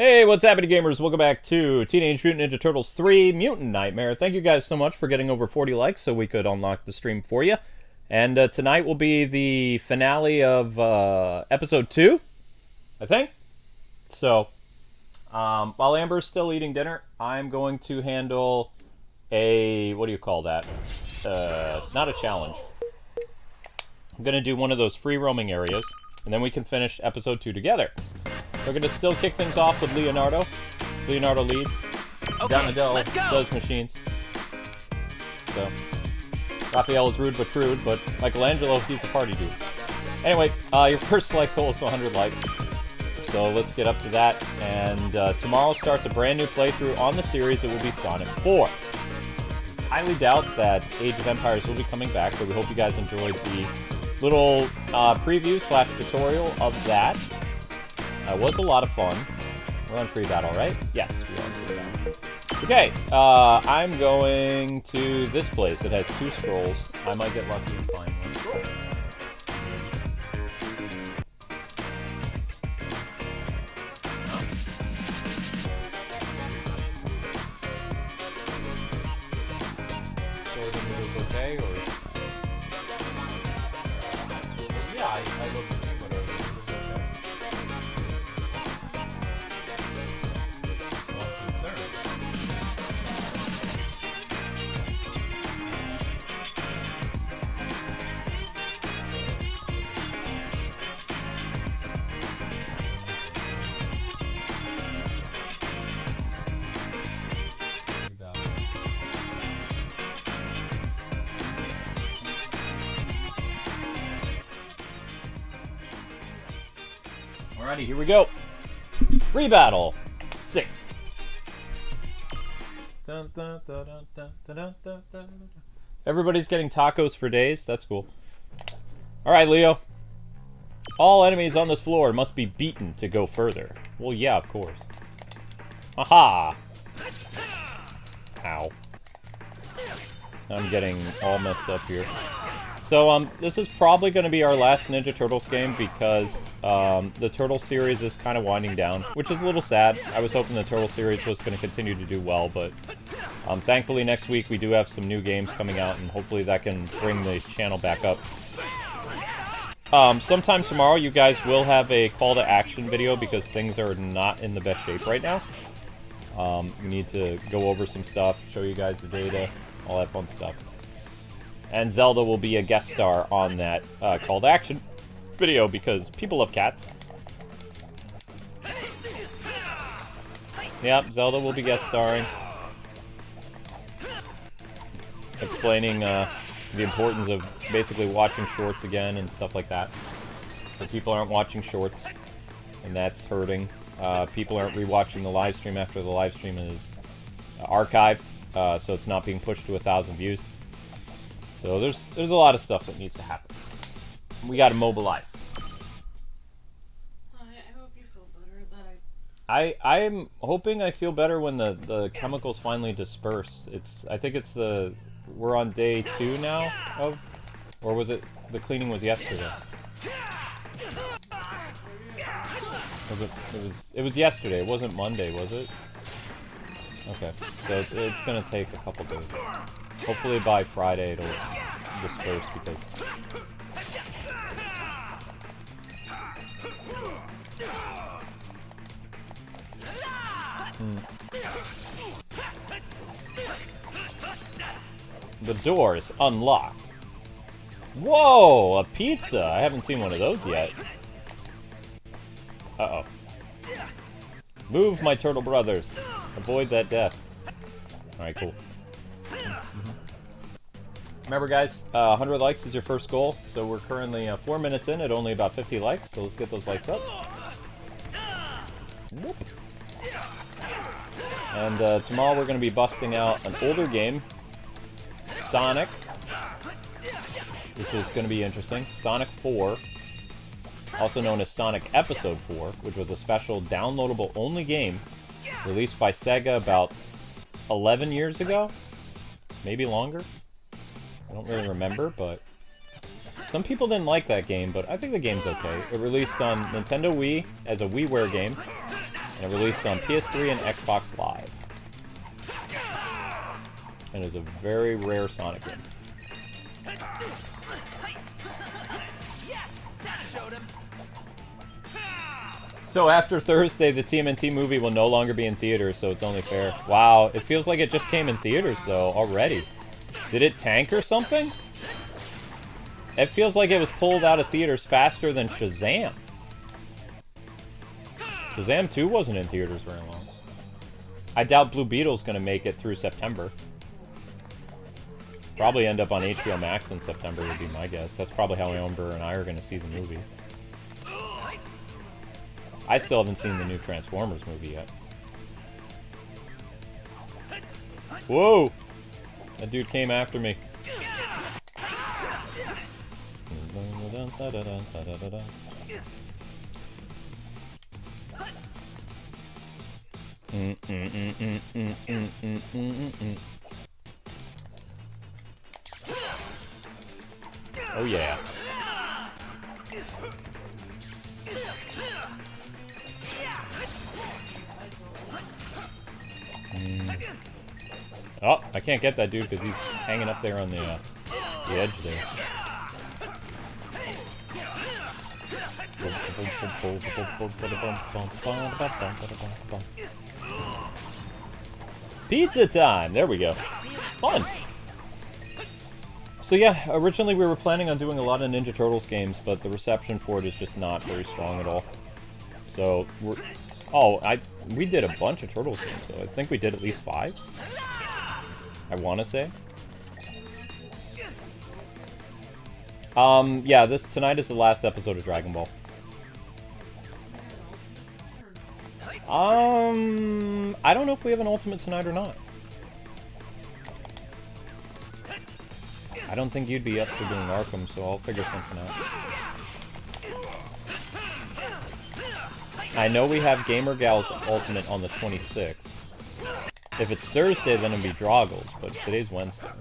Hey, what's happening, gamers? Welcome back to Teenage Mutant Ninja Turtles 3 Mutant Nightmare. Thank you guys so much for getting over 40 likes so we could unlock the stream for you. And tonight will be the finale of episode 2, I think. So, while Amber's still eating dinner, I'm going to handle a, what do you call that? Not a challenge. I'm going to do one of those free roaming areas, and then we can finish episode 2 together. We're going to still kick things off with Leonardo. Leonardo leads. Okay, Donatello let's go. does machines. So, Raphael is rude but crude, but Michelangelo, he's a party dude. Anyway, your first like goal is 100 likes. So let's get up to that. And tomorrow starts a brand new playthrough on the series. It will be Sonic 4. Highly doubt that Age of Empires will be coming back, but we hope you guys enjoyed the little preview / tutorial of that. It was a lot of fun. We're on free battle, right? Yes, we're on free battle. Okay, I'm going to this place. It has 2 scrolls. I might get lucky and find one. So is it okay, or? Yeah, I look at whatever. Alrighty, here we go. Free battle 6. Everybody's getting tacos for days. That's cool. Alright, Leo. All enemies on this floor must be beaten to go further. Well, yeah, of course. Aha! Ow. I'm getting all messed up here. So, this is probably going to be our last Ninja Turtles game because the Turtle series is kind of winding down, which is a little sad. I was hoping the Turtle series was going to continue to do well, but thankfully next week we do have some new games coming out, and hopefully that can bring the channel back up. Sometime tomorrow you guys will have a call to action video because things are not in the best shape right now. We need to go over some stuff, show you guys the data, all that fun stuff. And Zelda will be a guest star on that call to action video because people love cats. Yep, Zelda will be guest starring. Explaining the importance of basically watching shorts again and stuff like that. So people aren't watching shorts, and that's hurting. People aren't rewatching the live stream after the live stream is archived, so it's not being pushed to 1,000 views. So there's a lot of stuff that needs to happen. We gotta mobilize. I hope you feel better. I'm hoping I feel better when the chemicals finally disperse. I think it's we're on day 2 now of, or was it the cleaning was yesterday? It was yesterday. It wasn't Monday, was it? Okay, so it's gonna take a couple days. Hopefully by Friday it'll disperse because... The door is unlocked. Whoa! A pizza! I haven't seen one of those yet. Uh-oh. Move, my turtle brothers. Avoid that death. Alright, cool. Remember, guys, 100 likes is your first goal, so we're currently 4 minutes in at only about 50 likes, so let's get those likes up. Whoop. And tomorrow we're going to be busting out an older game, Sonic, which is going to be interesting. Sonic 4, also known as Sonic Episode 4, which was a special downloadable only game released by Sega about 11 years ago, maybe longer. I don't really remember, but some people didn't like that game, but I think the game's okay. It released on Nintendo Wii as a WiiWare game, And it released on PS3 and Xbox Live. And is a very rare Sonic game. So after Thursday, the TMNT movie will no longer be in theaters, so it's only fair. Wow, it feels like it just came in theaters, though, already. Did it tank or something? It feels like it was pulled out of theaters faster than Shazam. Shazam 2 wasn't in theaters very long. I doubt Blue Beetle's gonna make it through September. Probably end up on HBO Max in September would be my guess. That's probably how Amber and I are gonna see the movie. I still haven't seen the new Transformers movie yet. Whoa! That dude came after me. Oh yeah. Oh, I can't get that dude because he's hanging up there on the edge there. Pizza time! There we go. Fun! So yeah, originally we were planning on doing a lot of Ninja Turtles games, but the reception for it is just not very strong at all. So, we're... Oh, we did a bunch of Turtles games, so I think we did at least 5. I want to say. Yeah, tonight is the last episode of Dragon Ball. I don't know if we have an Ultimate tonight or not. I don't think you'd be up for doing Arkham, so I'll figure something out. I know we have Gamer Gal's Ultimate on the 26th. If it's Thursday, then it'll be Draggles, but today's Wednesday.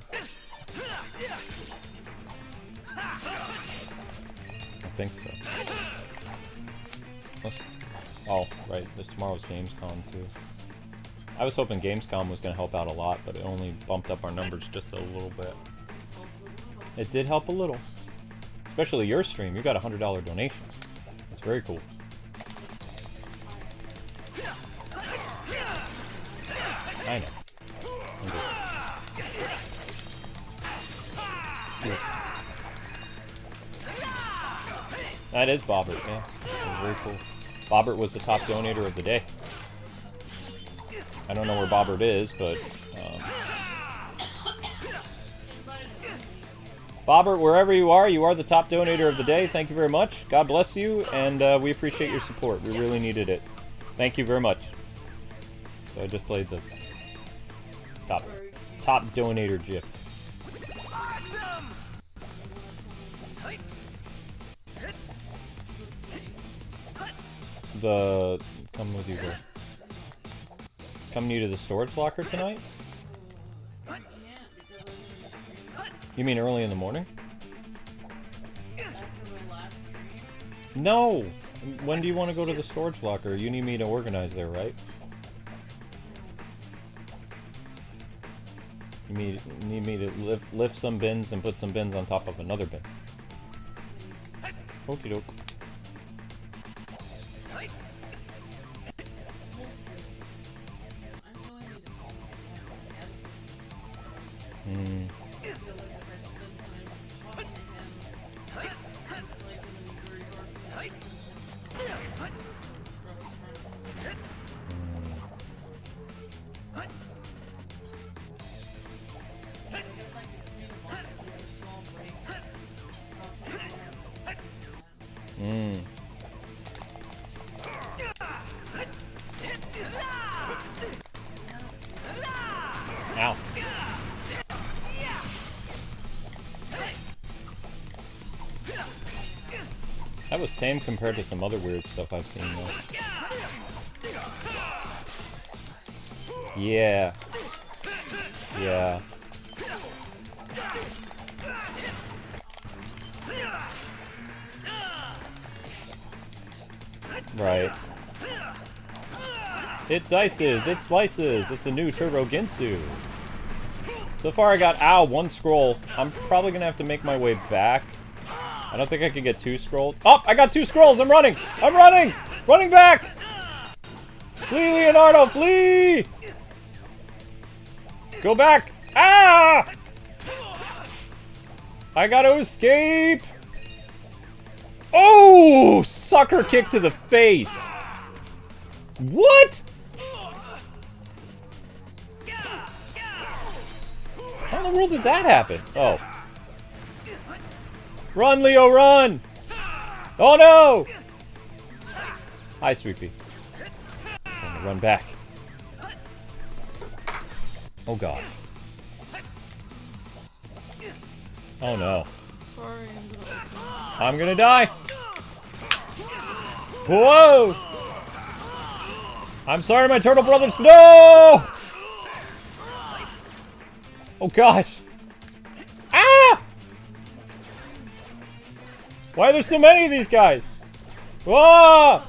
I think so. Oh, right, there's tomorrow's Gamescom, too. I was hoping Gamescom was going to help out a lot, but it only bumped up our numbers just a little bit. It did help a little. Especially your stream, you got a $100 donation. That's very cool. I know. That is Bobbert, yeah. That's very cool. Bobbert was the top donator of the day. I don't know where Bobbert is, but... Bobbert, wherever you are the top donator of the day. Thank you very much. God bless you, and we appreciate your support. We really needed it. Thank you very much. So I just played the top donator GIF. Come with you, bro. Coming you to the storage locker tonight? You mean early in the morning? No! When do you want to go to the storage locker? You need me to organize there, right? You need me to lift some bins and put some bins on top of another bin. Okie doke. Ow. That was tame compared to some other weird stuff I've seen, though. Yeah. Yeah. Right. It dices, it slices, it's a new Turbo Ginsu. So far I got, ow, 1 scroll. I'm probably gonna have to make my way back. I don't think I can get 2 scrolls. Oh, I got 2 scrolls, I'm running! I'm running! Running back! Flee, Leonardo, flee! Go back! Ah! I gotta escape! Oh! Sucker kick to the face! What? How in the world did that happen? Oh. Run, Leo, run! Oh no! Hi, Sweepy. I'm gonna run back. Oh god. Oh no. Sorry, I'm gonna die! Whoa! I'm sorry, my turtle brothers. No! Oh gosh. Ah! Why are there so many of these guys? Whoa!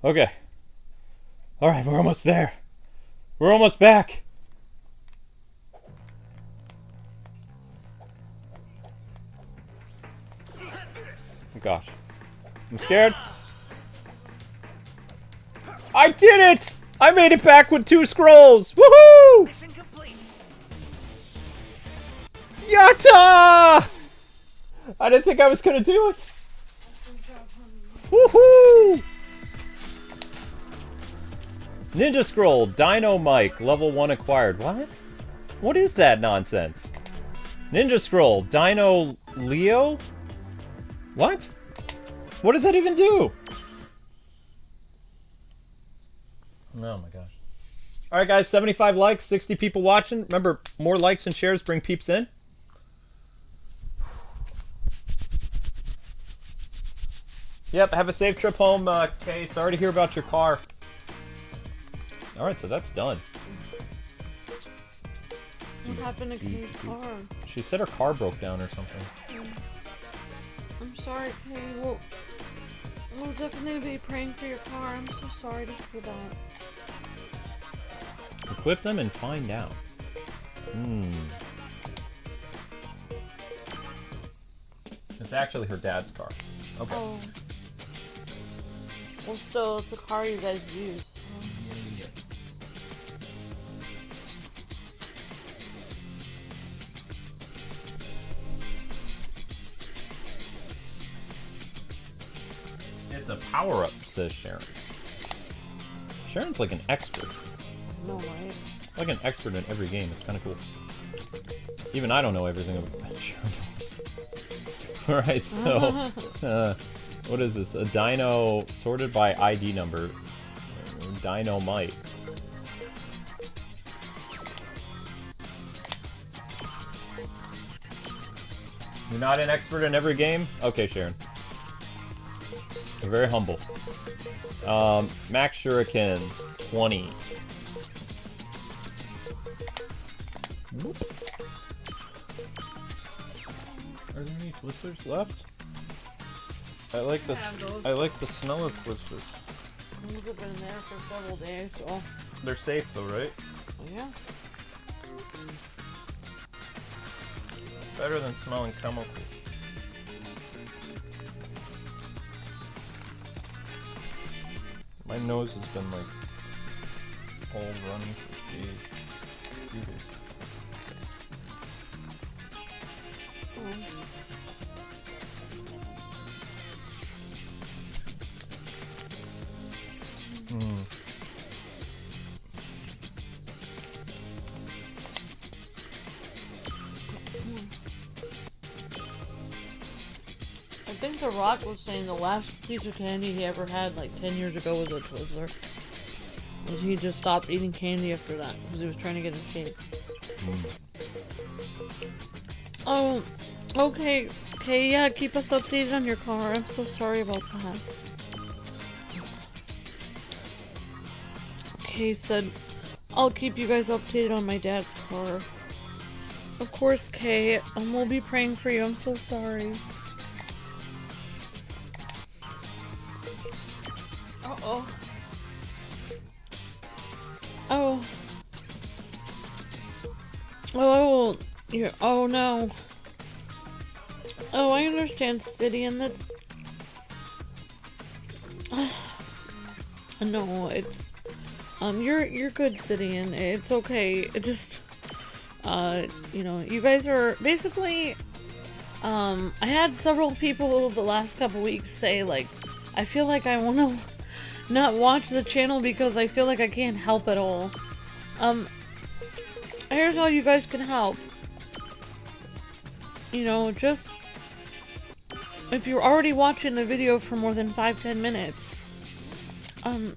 Okay. Alright, we're almost there. We're almost back. Oh gosh. I'm scared. I did it! I made it back with 2 scrolls! Woohoo! Mission complete. Yatta! I didn't think I was gonna do it. Woohoo! Ninja Scroll, Dino Mike, level 1 acquired. What? What is that nonsense? Ninja Scroll, Dino Leo? What? What does that even do? Oh my gosh. Alright guys, 75 likes, 60 people watching. Remember, more likes and shares bring peeps in. Yep, have a safe trip home, Kay. Sorry to hear about your car. Alright, so that's done. What happened to Kay's car? She said her car broke down or something. I'm sorry, Kay. We'll definitely be praying for your car. I'm so sorry to hear that. Equip them and find out. It's actually her dad's car. Okay. Oh. Well, still, it's a car you guys use. It's a power-up, says Sharon. Sharon's like an expert. No way. Like an expert in every game. It's kind of cool. Even I don't know everything about Sharon knows. Alright, so... what is this? A dino sorted by ID number. Dynamite. You're not an expert in every game? Okay, Sharon. You're very humble. Max Shurikens, 20. Whoop. Are there any twisters left? I like the smell of twisters. These have been there for several days, so... They're safe though, right? Yeah. Better than smelling chemicals. My nose has been like all runny for days. I think The Rock was saying the last piece of candy he ever had like 10 years ago was a Twizzler. And he just stopped eating candy after that because he was trying to get in shape. Oh, okay. Okay, yeah, keep us updated on your car. I'm so sorry about that. Okay, said, I'll keep you guys updated on my dad's car. Of course, Kay. We'll be praying for you. I'm so sorry. Uh-oh. Oh. Oh, you're, oh no. Oh, I understand, Stidian, that's... No, it's... you're good, Stidian. It's okay. It just... you know, you guys are... Basically, I had several people the last couple weeks say, like, I feel like I want to not watch the channel because I feel like I can't help at all. Here's how you guys can help. You know, just... If you're already watching the video for more than 5-10 minutes,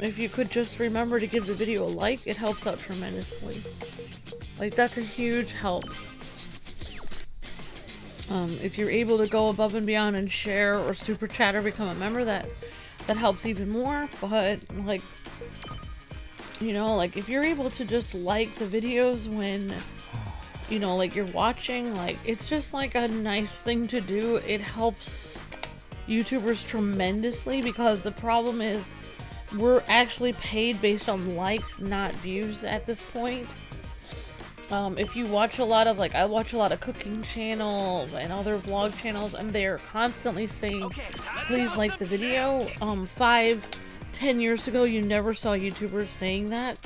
if you could just remember to give the video a like, it helps out tremendously. Like, that's a huge help. If you're able to go above and beyond and share or super chat or become a member, that helps even more. But, like, you know, like, if you're able to just like the videos when, you know, like, you're watching, like, it's just, like, a nice thing to do. It helps YouTubers tremendously, because the problem is we're actually paid based on likes, not views at this point. If you watch a lot of, like, I watch a lot of cooking channels and other vlog channels, and they're constantly saying, please like the video. 5-10 years ago, you never saw YouTubers saying that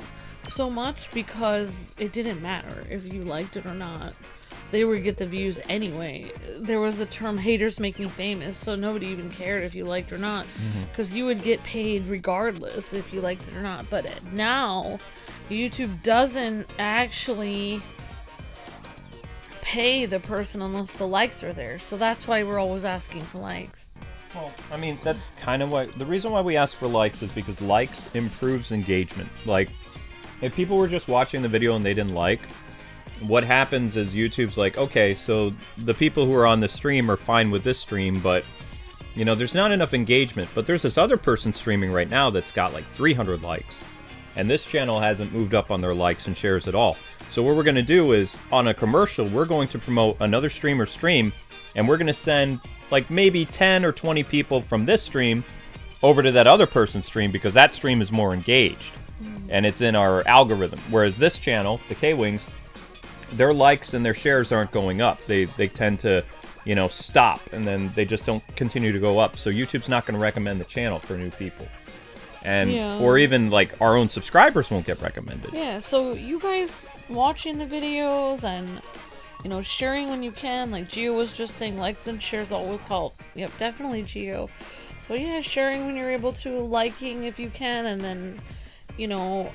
so much, because it didn't matter if you liked it or not. They would get the views anyway. There was the term haters make me famous, so nobody even cared if you liked or not, because you would get paid regardless if you liked it or not. But now, YouTube doesn't actually pay the person unless the likes are there, so that's why we're always asking for likes. Well, I mean, that's kind of why... The reason why we ask for likes is because likes improves engagement. Like, if people were just watching the video and they didn't like, what happens is YouTube's like, okay, so the people who are on the stream are fine with this stream, but, you know, there's not enough engagement. But there's this other person streaming right now that's got like 300 likes, and this channel hasn't moved up on their likes and shares at all. So what we're going to do is, on a commercial, we're going to promote another streamer's stream, and we're going to send like maybe 10 or 20 people from this stream over to that other person's stream, because that stream is more engaged and it's in our algorithm. Whereas this channel, the Kwings, their likes and their shares aren't going up. They tend to, you know, stop, and then they just don't continue to go up. So YouTube's not going to recommend the channel for new people. And or even like our own subscribers won't get recommended. Yeah, so you guys watching the videos and, you know, sharing when you can. Like Geo was just saying, likes and shares always help. Yep, definitely, Geo. So yeah, sharing when you're able to, liking if you can, and then, you know,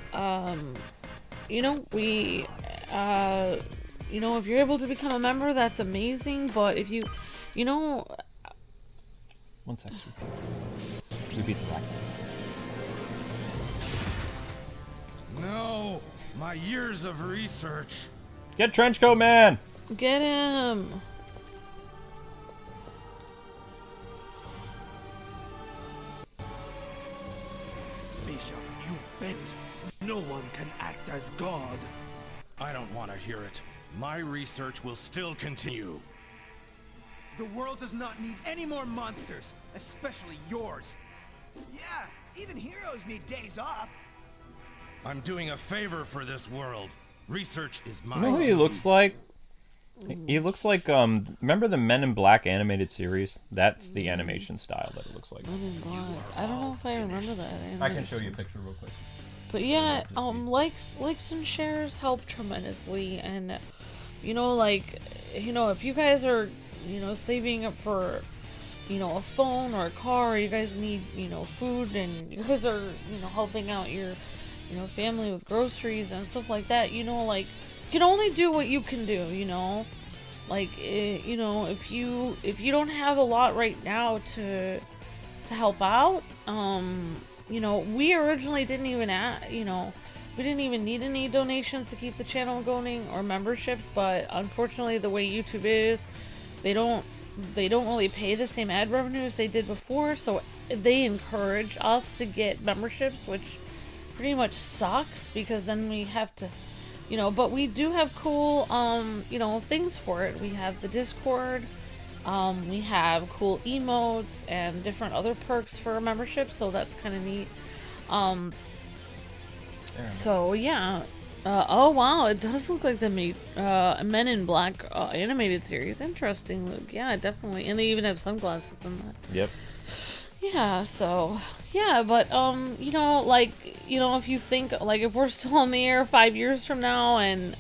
we, you know, if you're able to become a member, that's amazing. But if you, you know, 1 sec. We beat the black. No, my years of research. Get Trenchcoat Man! Get him! Bishop, you bent. No one can act as God. I don't want to hear it. My research will still continue. The world does not need any more monsters, especially yours. Yeah, even heroes need days off. I'm doing a favor for this world. Research is my You know who he duty. looks like? He looks like, remember the Men in Black animated series? That's the animation style that it looks like. Men in Black. I don't know if I remember that. I can show you a picture real quick. But yeah, likes and shares help tremendously, and, you know, like, you know, if you guys are, you know, saving up for, you know, a phone or a car, or you guys need, you know, food, and you guys are, you know, helping out your, you know, family with groceries and stuff like that, you know, like, you can only do what you can do, you know, like, you know, if you don't have a lot right now to help out, you know, we originally didn't even we didn't even need any donations to keep the channel going or memberships, but unfortunately the way YouTube is, they don't really pay the same ad revenue as they did before, so they encourage us to get memberships, which pretty much sucks, because then we have to, you know, but we do have cool, you know, things for it. We have the Discord, We have cool emotes and different other perks for membership, so that's kind of neat. So yeah. Oh wow, it does look like the Men in Black animated series. Interesting, Luke. Yeah, definitely. And they even have sunglasses in that. Yep. Yeah, so yeah, but you know, like, you know, if you think, like, if we're still on the air 5 years from now and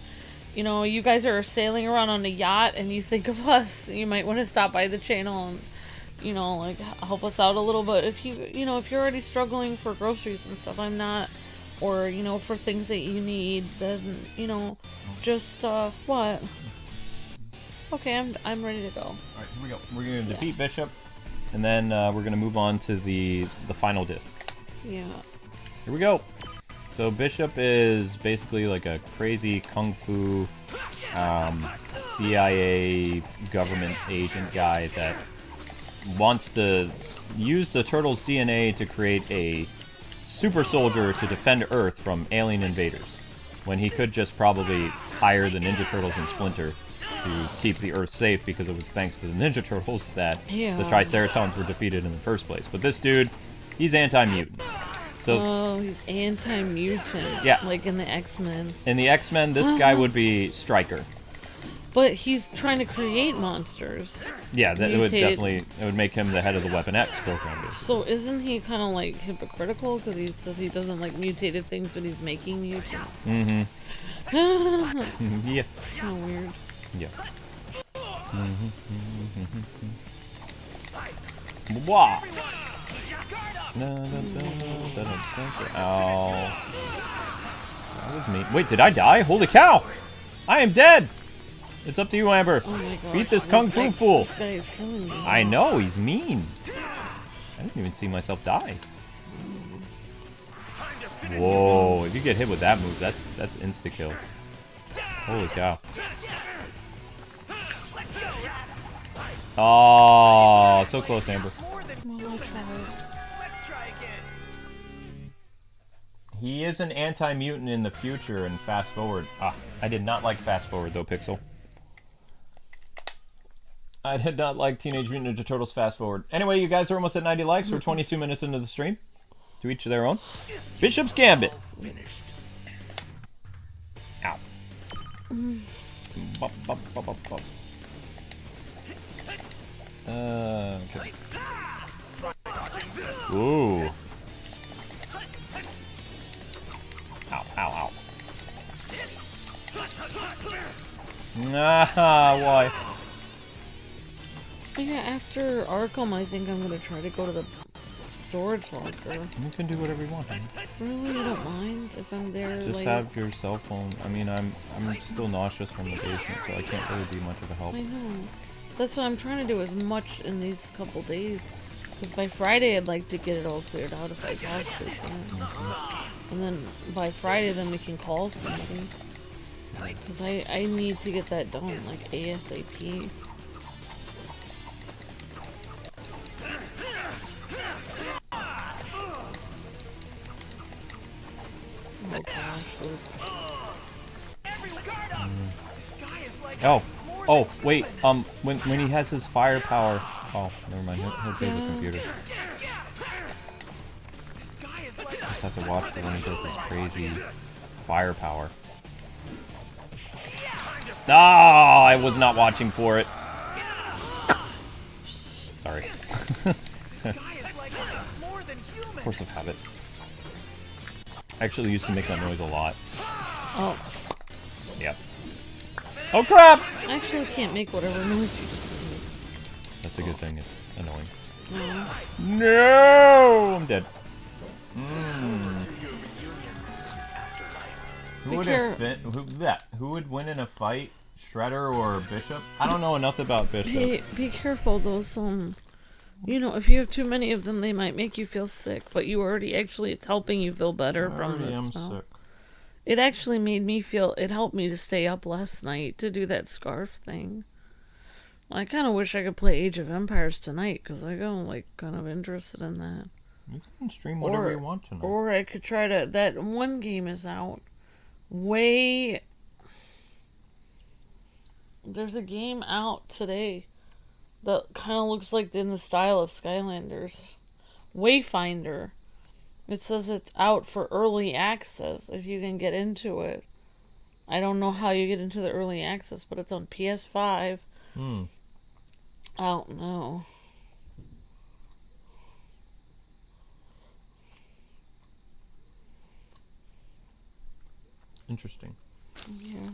you know, you guys are sailing around on a yacht and you think of us, you might want to stop by the channel and, you know, like, help us out a little bit. If you know, if you're already struggling for groceries and stuff, I'm not, or, you know, for things that you need, then, you know, just, what? Okay, I'm ready to go. Alright, here we go. We're gonna defeat Bishop, and then we're gonna move on to the final disc. Yeah. Here we go. So Bishop is basically like a crazy kung fu CIA government agent guy that wants to use the turtle's DNA to create a super soldier to defend Earth from alien invaders, when he could just probably hire the Ninja Turtles and Splinter to keep the Earth safe, because it was thanks to the Ninja Turtles that the Triceratons were defeated in the first place. But this dude, he's anti-mutant. So, oh, he's anti-mutant. Yeah. Like in the X-Men. In the X-Men, this guy would be Stryker. But he's trying to create monsters. Yeah, that it would definitely, it would make him the head of the Weapon X program. So isn't he kind of like hypocritical, because he says he doesn't like mutated things, but he's making mutants? Mm-hmm. Yeah. It's kind of weird. Yeah. Wow. Ow. That was me. Wait, did I die? Holy cow! I am dead! It's up to you, Amber. Oh my God. Beat this kung fu fool. This guy is killing me. I know, he's mean. I didn't even see myself die. Whoa, if you get hit with that move, that's insta-kill. Holy cow. Oh, so close, Amber. He is an anti-mutant in the future and fast forward. Ah, I did not like fast forward though, Pixel. I did not like Teenage Mutant Ninja Turtles fast forward. Anyway, you guys are almost at 90 likes. We're 22 minutes into the stream. To each their own. Bishop's Gambit. Ow. Bop, bop, bop, bop, bop. Okay. Ooh. Ow, ow, ow. Ah, why? Yeah, after Arkham, I think I'm gonna try to go to the storage locker. You can do whatever you want. Man. Really, you don't mind if I'm there? Just like... have your cell phone. I mean, I'm still nauseous from the basement, so I can't really be much of a help. I know. That's what I'm trying to do as much in these couple days. Because by Friday, I'd like to get it all cleared out if I possibly can. And then by Friday, then we can call somebody. Because I need to get that done, like ASAP. Oh gosh. Oh, oh, wait. When he has his firepower. Oh, never mind. He'll pay the computer. Just have to watch for when he does his crazy firepower. Ah, I was not watching for it. Sorry. Force of habit. I actually used to make that noise a lot. Oh. Yep. Oh crap! I actually can't make whatever noise you just made. That's a good thing. It's annoying. No. No! I'm dead. Who would win in a fight? Shredder or Bishop? I don't know enough about Bishop. Hey, be careful. Those you know, if you have too many of them, they might make you feel sick. But you already it's helping you feel better from this smell. Sick. It actually made me feel. It helped me to stay up last night to do that scarf thing. I kind of wish I could play Age of Empires tonight because I got like kind of interested in that. You can stream whatever you want tonight. Or I could try to. That one game is out. There's a game out today That kind of looks like in the style of Skylanders. Wayfinder. It says it's out for early access if you can get into it. I don't know how you get into the early access, but it's on PS5. Hmm. I don't know. Interesting. Yeah.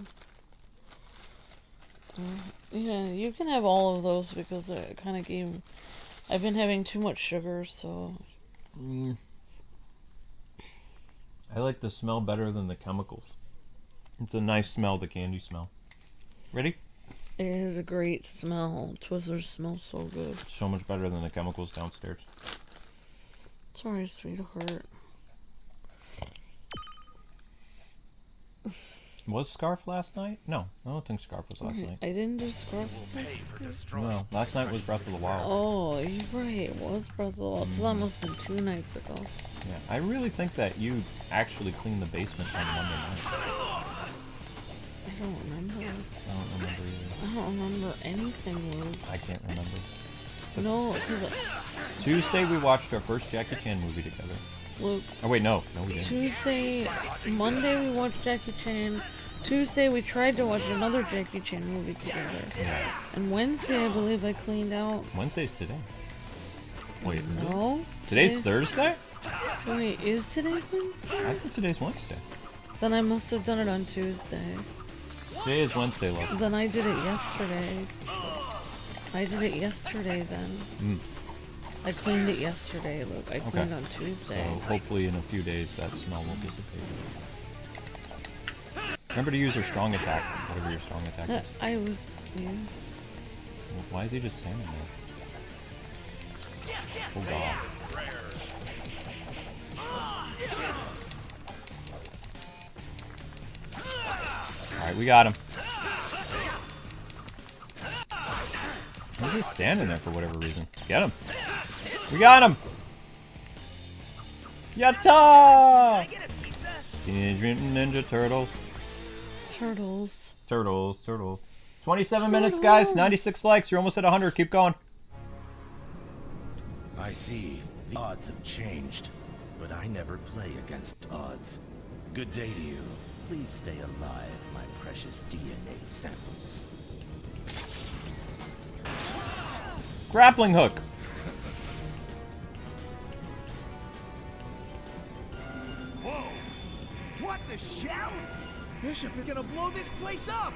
Yeah, you can have all of those because it kind of gave... I've been having too much sugar, so... I like the smell better than the chemicals. It's a nice smell, the candy smell. Ready? It is a great smell. Twizzlers smell so good. So much better than the chemicals downstairs. Sorry, sweetheart. Was Scarf last night? No, I don't think Scarf was last night. I didn't do Scarf. No, last night was Breath of the Wild. Oh, you're right. It was Breath of the Wild. So that must have been 2 nights ago. Yeah, I really think that you actually cleaned the basement on Monday night. I don't remember. I don't remember either. I don't remember anything, Luke. I can't remember. No, because... Tuesday we watched our first Jackie Chan movie together. Luke, Oh wait, no we didn't. Tuesday... Monday we watched Jackie Chan. Tuesday we tried to watch another Jackie Chan movie together. Yeah. And Wednesday I believe I cleaned out. Wednesday's today. Wait, is it? No? Today's Thursday? Wait, is today I Wednesday? think today's Wednesday. Then I must have done it on Tuesday. Today is Wednesday, love. Then I did it yesterday. I did it yesterday then. I cleaned it yesterday, Luke. I cleaned on Tuesday. So hopefully in a few days that smell will dissipate. Remember to use your strong attack, whatever your strong attack is. I was... Yeah. Well, why is he just standing there? Oh god. Alright, we got him. He's just standing there for whatever reason. Get him. We got him! Yatta! Teenage Mutant Ninja Turtles. Turtles. Turtles. 27 minutes, guys. 96 likes. You're almost at 100. Keep going. I see. The odds have changed, but I never play against odds. Good day to you. Please stay alive, my precious DNA samples. Grappling hook. Whoa! What the shout? Bishop is gonna blow this place up!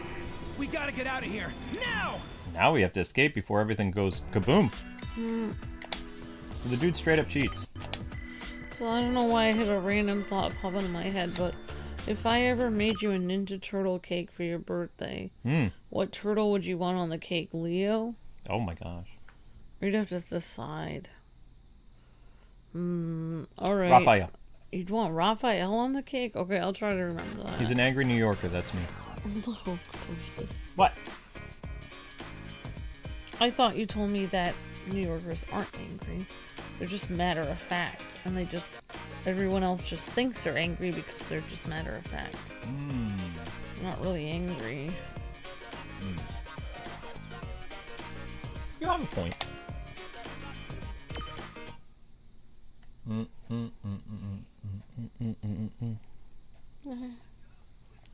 We gotta get out of here, now! Now we have to escape before everything goes kaboom. So the dude straight up cheats. So I don't know why I had a random thought pop into my head, but if I ever made you a Ninja Turtle cake for your birthday, what turtle would you want on the cake? Leo? Oh my gosh. You'd have to decide. Alright. Raphael. You'd want Raphael on the cake? Okay, I'll try to remember that. He's an angry New Yorker, that's me. Oh, goodness. What? I thought you told me that New Yorkers aren't angry. They're just matter of fact. And they just... Everyone else just thinks they're angry because they're just matter of fact. They're not really angry. You have a point.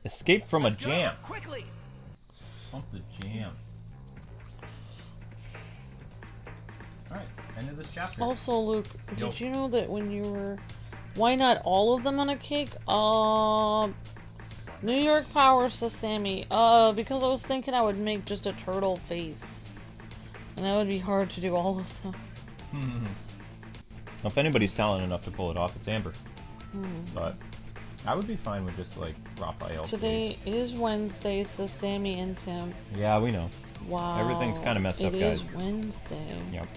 Escape from a jam. Quickly! Pump the jam. Alright, end of this chapter. Also, Luke, Yo. did you know that when you were... Why not all of them on a cake? New York Power says Sammy. Because I was thinking I would make just a turtle face. And that would be hard to do all of them. If anybody's talented enough to pull it off, it's Amber. But I would be fine with just like Raphael. Today is Wednesday, says Sammy and Tim. Yeah, we know. Wow. Everything's kind of messed up, guys. It is Wednesday. Yep.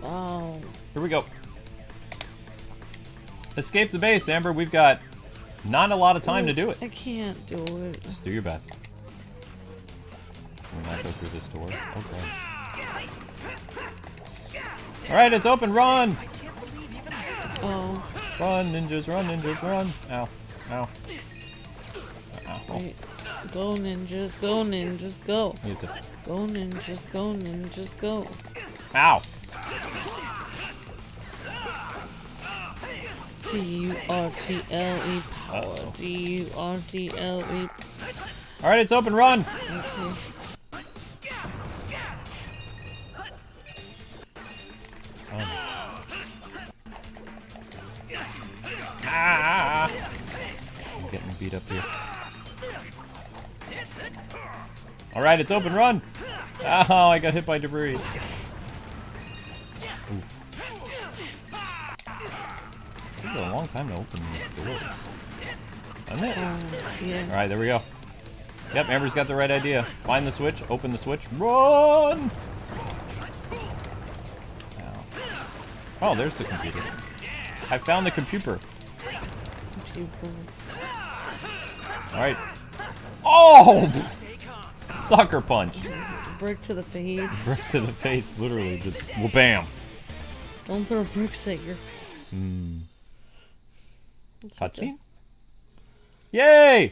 Wow. Here we go. Escape the base, Amber. We've got not a lot of time to do it. I can't do it. Just do your best. Can we not go through this door? Okay. Alright, it's open. Run! Oh. Run, ninjas, run, ninjas, run. Ow. Ow. Ow. Wait. Go ninjas, go ninjas, go. You have to... Go ninjas, go ninjas, go. Ow! D-U-R-T-L-E power. D-U-R-T-L-E. Alright, it's open, run! Okay. Ah! I'm getting beat up here. Alright, it's open, run! Oh, I got hit by debris. Oof. It took a long time to open this door. Doesn't it? Yeah. Alright, there we go. Yep, Amber's got the right idea. Find the switch, open the switch, run! Ow. Oh, there's the computer. I found the computer. Alright. Oh! Sucker punch. Brick to the face. Brick to the face, literally. Just bam. Don't throw bricks at your... Cutscene? Yay!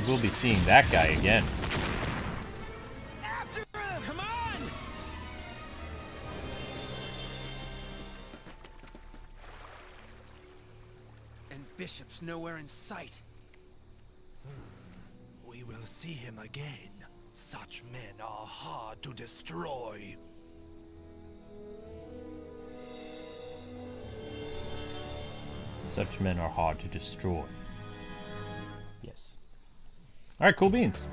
We'll be seeing that guy again. After him! Come on! And Bishop's nowhere in sight. We will see him again. Such men are hard to destroy. Such men are hard to destroy. Yes. Alright, cool beans.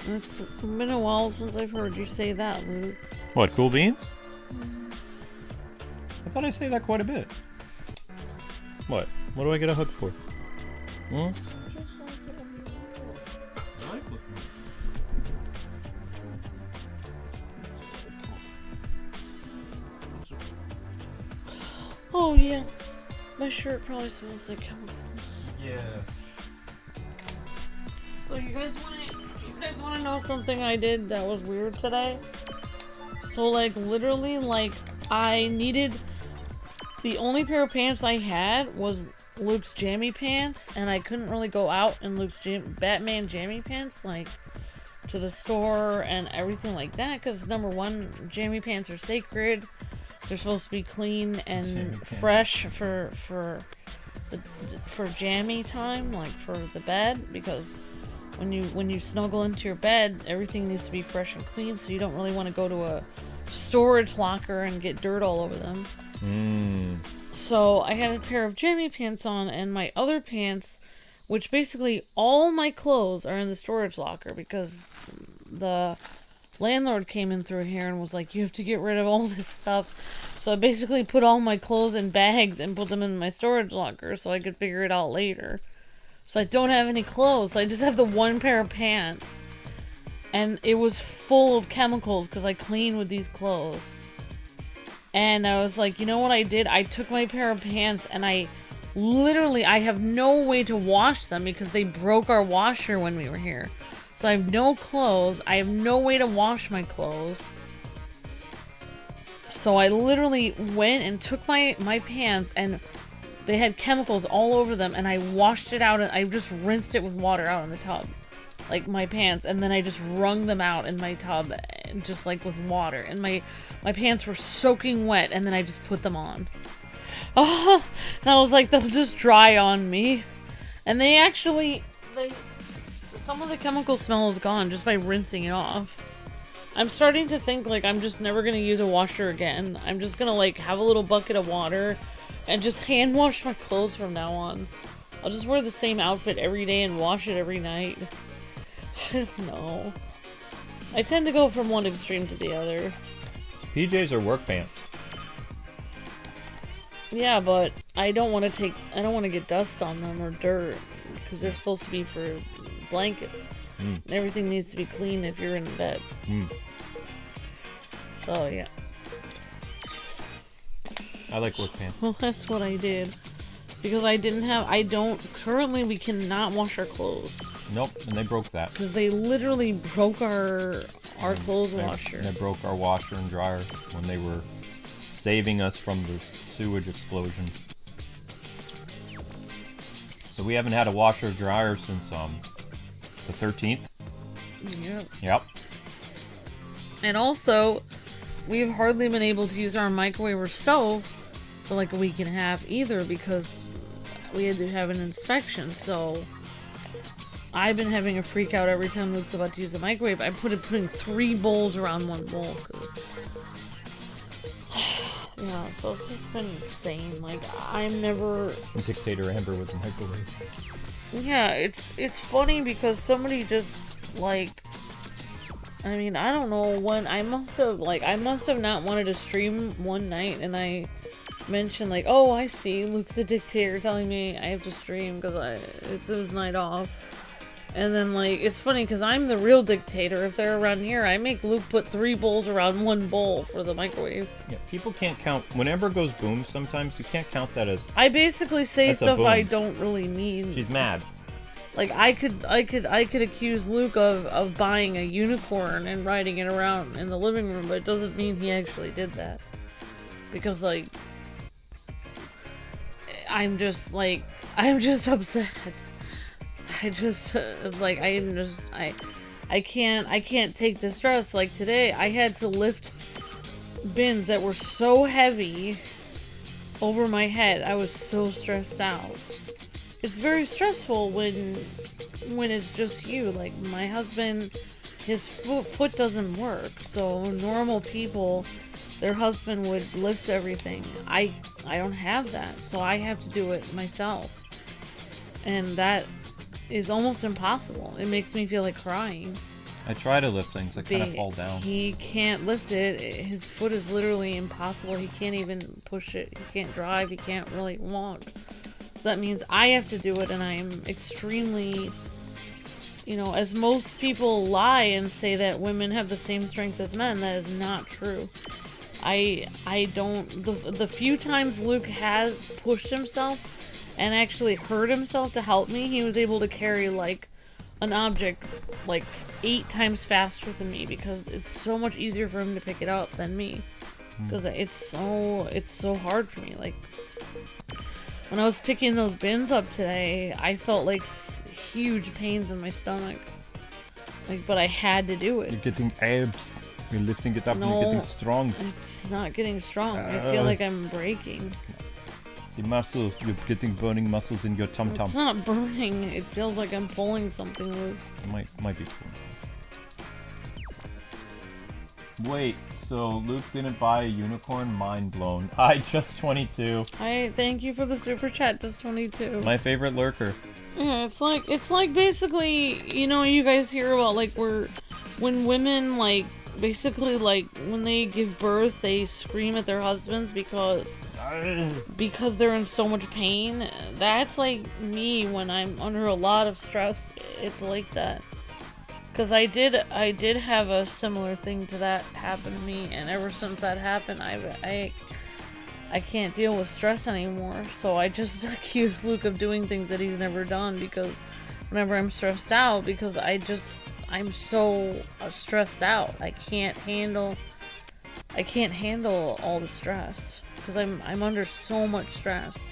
It's been a while since I've heard you say that, Luke. What, cool beans? I thought I say that quite a bit. What? What do I get a hook for? Hmm? Oh yeah, my shirt probably smells like chemicals. Yeah. So you guys want to know something I did that was weird today? So like literally like I needed, the only pair of pants I had was Luke's jammy pants, and I couldn't really go out in Luke's Batman jammy pants like to the store and everything like that, because number one, jammy pants are sacred. They're supposed to be clean and fresh for jammy time, like for the bed, because when you snuggle into your bed, everything needs to be fresh and clean, so you don't really want to go to a storage locker and get dirt all over them. So I had a pair of jammy pants on, and my other pants, which basically all my clothes are in the storage locker, because the landlord came in through here and was like, you have to get rid of all this stuff. So I basically put all my clothes in bags and put them in my storage locker so I could figure it out later. So I don't have any clothes, so I just have the one pair of pants. And it was full of chemicals because I cleaned with these clothes. And I was like, you know what I did? I took my pair of pants and I have no way to wash them because they broke our washer when we were here. So I have no clothes. I have no way to wash my clothes. So I literally went and took my pants, and they had chemicals all over them, and I washed it out, and I just rinsed it with water out in the tub. Like my pants, and then I just wrung them out in my tub, just like with water. And my pants were soaking wet, and then I just put them on. Oh, and I was like, they'll just dry on me. And some of the chemical smell is gone just by rinsing it off. I'm starting to think like I'm just never gonna use a washer again. I'm just gonna like have a little bucket of water and just hand wash my clothes from now on. I'll just wear the same outfit every day and wash it every night. I don't know. I tend to go from one extreme to the other. PJs are work pants. Yeah, but I don't want to get dust on them or dirt, because they're supposed to be for blankets. And everything needs to be clean if you're in bed. So yeah. I like work pants. Well, that's what I did. Because currently we cannot wash our clothes. Nope, and they broke that. Because they literally broke our our clothes washer. They broke our washer and dryer when they were saving us from the sewage explosion. So we haven't had a washer or dryer since the 13th. Yep. Yep. And also, we've hardly been able to use our microwave or stove for like a week and a half either because we had to have an inspection. So I've been having a freak out every time Luke's about to use the microwave. I'm putting 3 bowls around one bowl. Yeah, so it's just been insane. Like, I'm never... Dictator Amber with the microwave. Yeah, it's funny because somebody just, like... I mean, I don't know when... I must have not wanted to stream one night and I mentioned, like, oh, I see, Luke's a dictator telling me I have to stream because it's his night off. And then, like, it's funny because I'm the real dictator. If they're around here, I make Luke put 3 bowls around one bowl for the microwave. Yeah, people can't count. When Amber goes boom, sometimes you can't count that as... I basically say stuff I don't really mean. She's mad. Like, I could accuse Luke of buying a unicorn and riding it around in the living room, but it doesn't mean he actually did that. Because, like, I'm just upset. It's like, I can't take the stress. Like, today, I had to lift bins that were so heavy over my head. I was so stressed out. It's very stressful when it's just you. Like, my husband, his foot doesn't work, so normal people, their husband would lift everything. I don't have that, so I have to do it myself. And that is almost impossible. It makes me feel like crying. I try to lift things, I kind of fall down. He can't lift it. His foot is literally impossible. He can't even push it. He can't drive. He can't really walk. So that means I have to do it, and I'm extremely, you know, as most people lie and say that women have the same strength as men, that is not true. I don't, the few times Luke has pushed himself and actually hurt himself to help me, he was able to carry, like, an object, like, 8 times faster than me, because it's so much easier for him to pick it up than me. Because it's so hard for me. Like, when I was picking those bins up today, I felt, like, huge pains in my stomach. Like, but I had to do it. You're getting abs. You're lifting it up and you're getting strong. It's not getting strong. I feel like I'm breaking. The muscles, you're getting burning muscles in your tum-tum. It's not burning. It feels like I'm pulling something, Luke. It might be cool. Wait, so Luke didn't buy a unicorn? Mind blown. I just 22. I thank you for the super chat, just 22. My favorite lurker. Yeah, it's like basically, you know, you guys hear about, like, when women, like, basically, like, when they give birth, they scream at their husbands because they're in so much pain. That's like me when I'm under a lot of stress. It's like that. Because I did have a similar thing to that happen to me, and ever since that happened, I can't deal with stress anymore. So I just accuse Luke of doing things that he's never done, because whenever I'm stressed out, because I'm so stressed out. I can't handle all the stress because I'm under so much stress.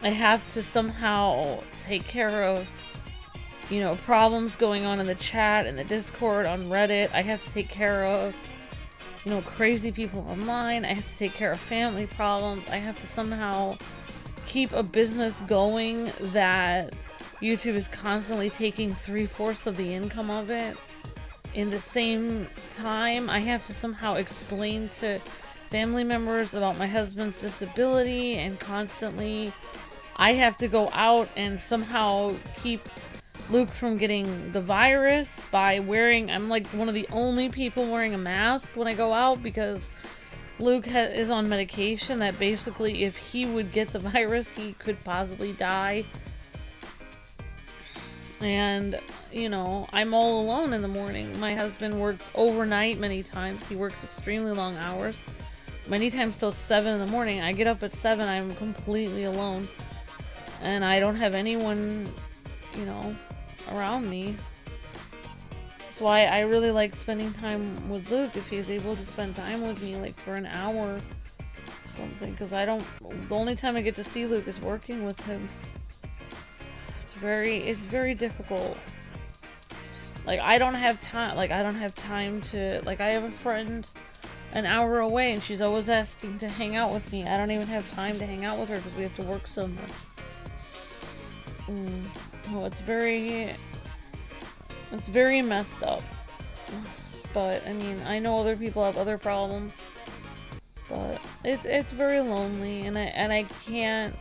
I have to somehow take care of, you know, problems going on in the chat, in the Discord, on Reddit. I have to take care of, you know, crazy people online. I have to take care of family problems. I have to somehow keep a business going that YouTube is constantly taking 3/4 of the income of it. In the same time, I have to somehow explain to family members about my husband's disability, and constantly I have to go out and somehow keep Luke from getting the virus by wearing, I'm like one of the only people wearing a mask when I go out, because Luke is on medication that basically if he would get the virus, he could possibly die. And, you know, I'm all alone in the morning. My husband works overnight many times. He works extremely long hours. Many times till 7 in the morning. I get up at 7, I'm completely alone. And I don't have anyone, you know, around me. That's why I really like spending time with Luke if he's able to spend time with me like for an hour or something, because the only time I get to see Luke is working with him. It's very difficult. Like I don't have time to, like, I have a friend an hour away and she's always asking to hang out with me. I don't even have time to hang out with her because we have to work so much. Oh, it's very messed up. But I mean, I know other people have other problems, but it's very lonely, and I can't,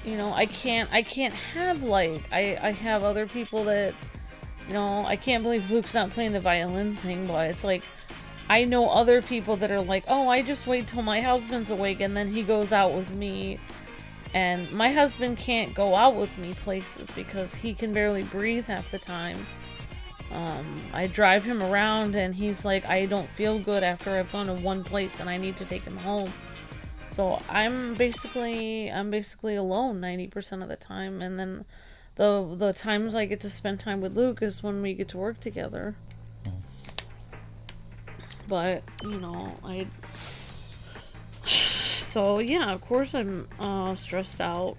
you know, I can't have, like, I have other people that, you know, I can't believe Luke's not playing the violin thing, but it's like, I know other people that are like, oh, I just wait till my husband's awake and then he goes out with me. And my husband can't go out with me places because he can barely breathe half the time. I drive him around and he's like, I don't feel good after I've gone to one place and I need to take him home. So I'm basically alone 90% of the time, and then the times I get to spend time with Luke is when we get to work together. But, you know, so yeah, of course I'm stressed out.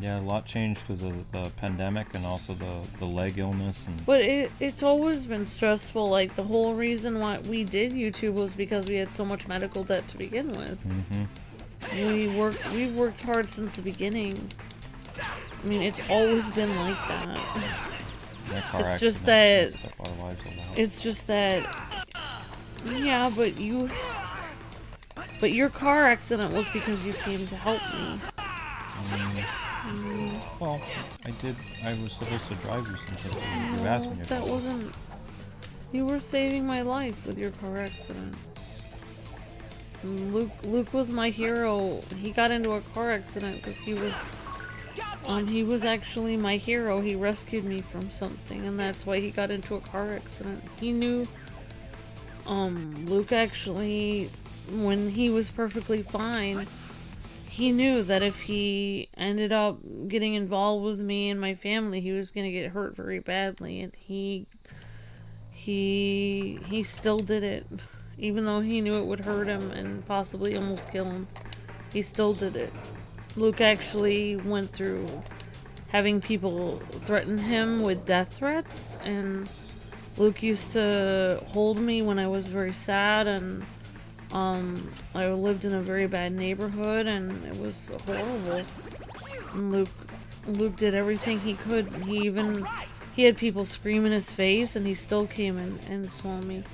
Yeah, a lot changed because of the pandemic and also the leg illness. But it's always been stressful. Like, the whole reason why we did YouTube was because we had so much medical debt to begin with. We've worked hard since the beginning. I mean, it's always been like that. It's just that yeah, but your car accident was because you came to help me. Well, I was supposed to drive you since you asked me. That wasn't... You were saving my life with your car accident. Luke was my hero. He got into a car accident because he was actually my hero. He rescued me from something, and that's why he got into a car accident. He knew, Luke actually, when he was perfectly fine, he knew that if he ended up getting involved with me and my family, he was gonna get hurt very badly, and he still did it. Even though he knew it would hurt him and possibly almost kill him, he still did it. Luke actually went through having people threaten him with death threats, and Luke used to hold me when I was very sad, and I lived in a very bad neighborhood, and it was horrible. And Luke did everything he could. He had people scream in his face, and he still came and saw me.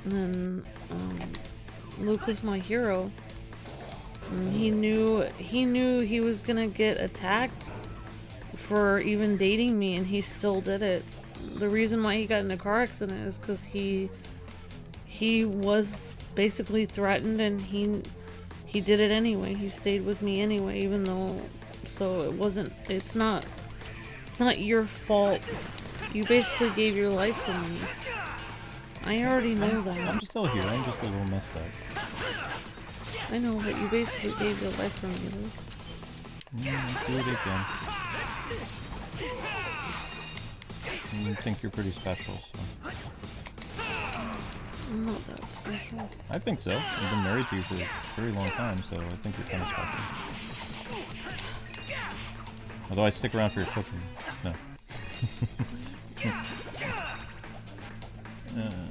And Luke was my hero. And he knew he was gonna get attacked for even dating me, and he still did it. The reason why he got in a car accident is because he was basically threatened, and he did it anyway. He stayed with me anyway, even though, so it's not your fault. You basically gave your life for me. I already know that. I'm still here. I'm just a little messed up. I know, but you basically gave your life for me. Let's do it again. You think you're pretty special, so. I'm not that special. I think so. I've been married to you for a very long time, so I think you're kind of special. Although I stick around for your cooking. No.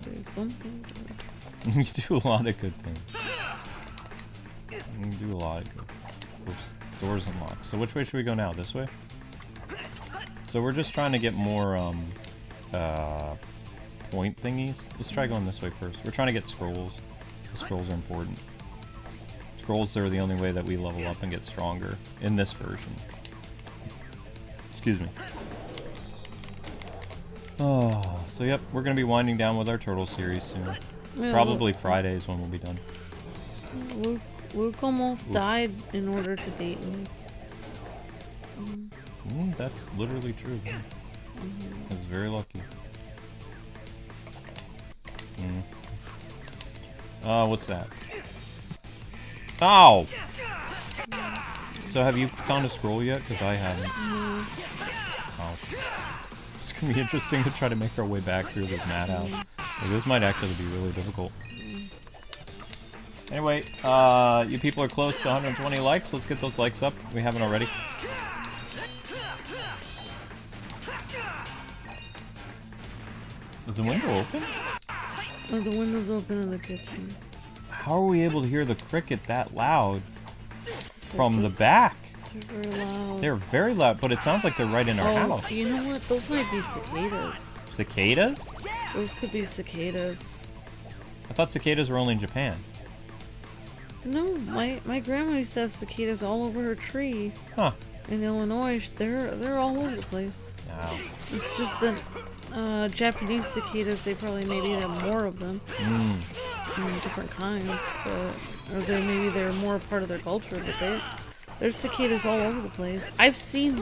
There's something. You do a lot of good things. You do a lot of good. Oops. Doors unlocked. So which way should we go now? This way? So we're just trying to get more point thingies. Let's try going this way first. We're trying to get scrolls. The scrolls are important. Scrolls are the only way that we level up and get stronger in this version. Excuse me. Oh, so yep, we're gonna be winding down with our Turtle series soon. Yeah, Probably Fridays when we'll be done. Luke almost died in order to date me. That's literally true. I was very lucky. What's that? Ow! So have you found a scroll yet? Because I haven't. Ouch. It's gonna be interesting to try to make our way back through this madhouse. Like, this might actually be really difficult. Anyway, you people are close to 120 likes. Let's get those likes up. We haven't already. Is the window open? Oh, the window's open in the kitchen. How are we able to hear the cricket that loud from the back? They're very loud. They're very loud, but it sounds like they're right in our house. You know what? Those might be cicadas. Cicadas? Those could be cicadas. I thought cicadas were only in Japan. No, my grandma used to have cicadas all over her tree. Huh. In Illinois. They're all over the place. Wow. It's just that Japanese cicadas, they probably maybe have more of them. Different kinds, but maybe they're more a part of their culture, but there's cicadas all over the place. I've seen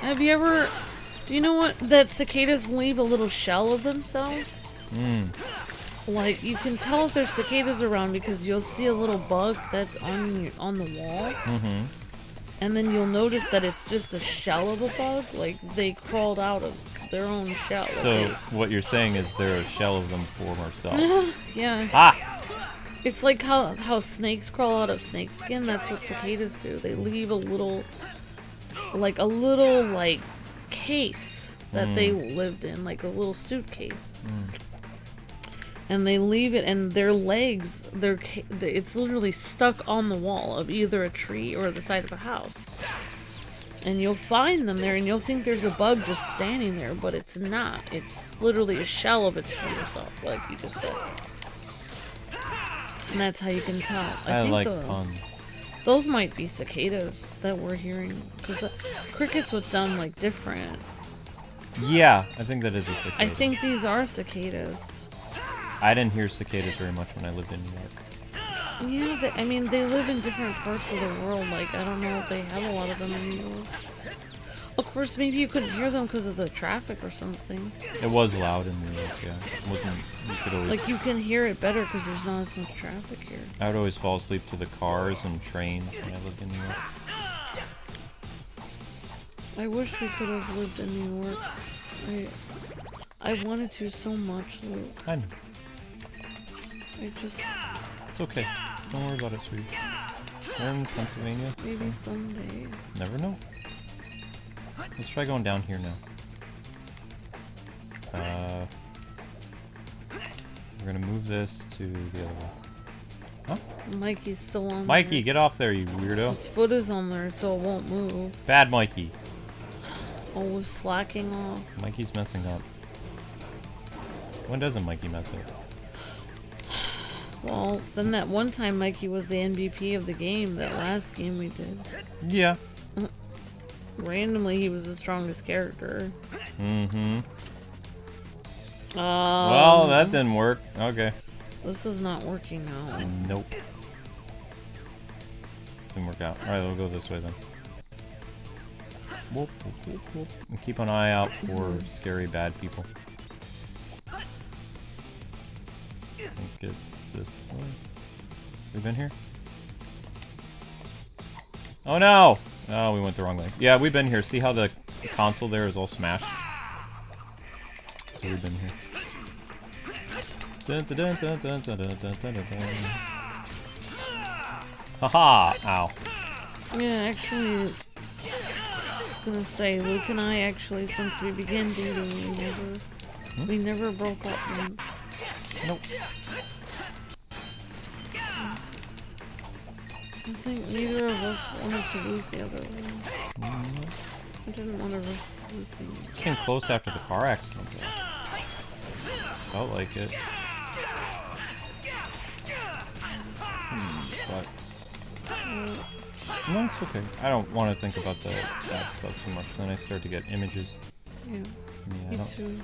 have you ever, do you know what, that cicadas leave a little shell of themselves? Like, you can tell if there's cicadas around because you'll see a little bug that's on the wall. And then you'll notice that it's just a shell of a bug. Like, they crawled out of their own shell. So, what you're saying is they're a shell of them form ourselves. Yeah. Ah! It's like how snakes crawl out of snake skin. That's what cicadas do. They leave a little case that they lived in, like a little suitcase. And they leave it, and their legs, it's literally stuck on the wall of either a tree or the side of a house. And you'll find them there, and you'll think there's a bug just standing there, but it's not. It's literally a shell of its former self, like you just said. And that's how you can tell. I think like puns. Those might be cicadas that we're hearing, because the crickets would sound like different. Yeah, I think that is a cicada. I think these are cicadas. I didn't hear cicadas very much when I lived in New York. Yeah, I mean, they live in different parts of the world. Like, I don't know if they have a lot of them in New York. Of course, maybe you couldn't hear them because of the traffic or something. It was loud in New York, yeah. It wasn't, you could always... Like, you can hear it better because there's not as much traffic here. I would always fall asleep to the cars and trains when I lived in New York. I wish we could have lived in New York. I wanted to so much, Luke. I know. It's okay. Don't worry about it, sweetie. We're in Pennsylvania. Maybe someday. Never know. Let's try going down here now. We're gonna move this to the other one. Huh? Mikey's still on Mikey, there. get off there, you weirdo. His foot is on there, so it won't move. Bad Mikey. Always slacking off. Mikey's messing up. When doesn't Mikey mess up? Well, then that one time Mikey was the MVP of the game, that last game we did. Yeah. Randomly, he was the strongest character. Well, that didn't work. Okay. This is not working out. Nope. Didn't work out. Alright, we'll go this way then. Whoop, whoop, whoop, whoop. And keep an eye out for scary bad people. I think it's this way. We've been here? Oh no! Oh, we went the wrong way. Yeah, we've been here. See how the console there is all smashed? So we've been here. Dun, dun, dun, dun, dun, dun, dun, dun, dun, dun. Haha! Ow. Yeah, actually, I was gonna say, Luke and I actually, since we began dating, we never broke up once. Nope. I think neither of us wanted to lose the other one. I didn't want to risk losing. Came close after the car accident, though. Felt like it. But no, it's okay. I don't want to think about that stuff too much. Then I start to get images. Yeah, me too.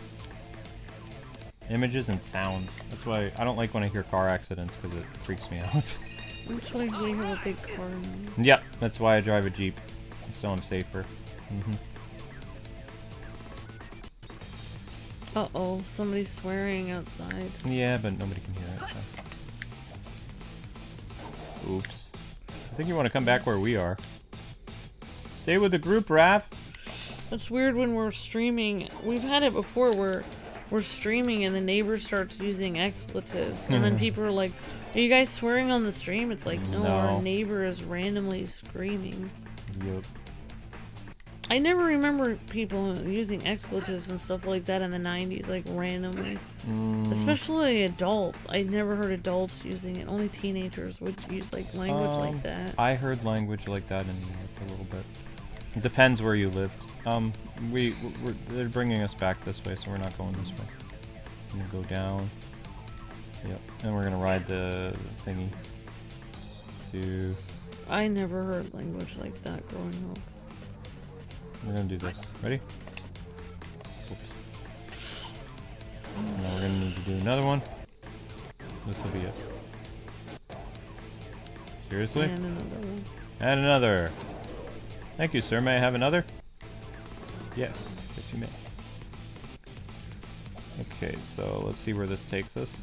Images and sounds. That's why I don't like when I hear car accidents, because it freaks me out. That's why we have a big car now. Yep, that's why I drive a Jeep, so I'm safer. Uh-oh, somebody's swearing outside. Yeah, but nobody can hear it. So. Oops. I think you want to come back where we are. Stay with the group, Raph. It's weird when we're streaming. We've had it before where we're streaming and the neighbor starts using expletives. And then people are like, are you guys swearing on the stream? It's like, no, our neighbor is randomly screaming. Yep. I never remember people using expletives and stuff like that in the 90s, like randomly. Especially adults. I never heard adults using it. Only teenagers would use like language like that. I heard language like that in a little bit. It depends where you lived. They're bringing us back this way, so we're not going this way. I'm gonna go down. Yep, and we're gonna ride the thingy. I never heard language like that growing up. We're gonna do this. Ready? Oops. Now we're gonna need to do another one. This will be it. Seriously? And another one. And another. Thank you, sir. May I have another? Yes. Yes, you may. Okay, so let's see where this takes us.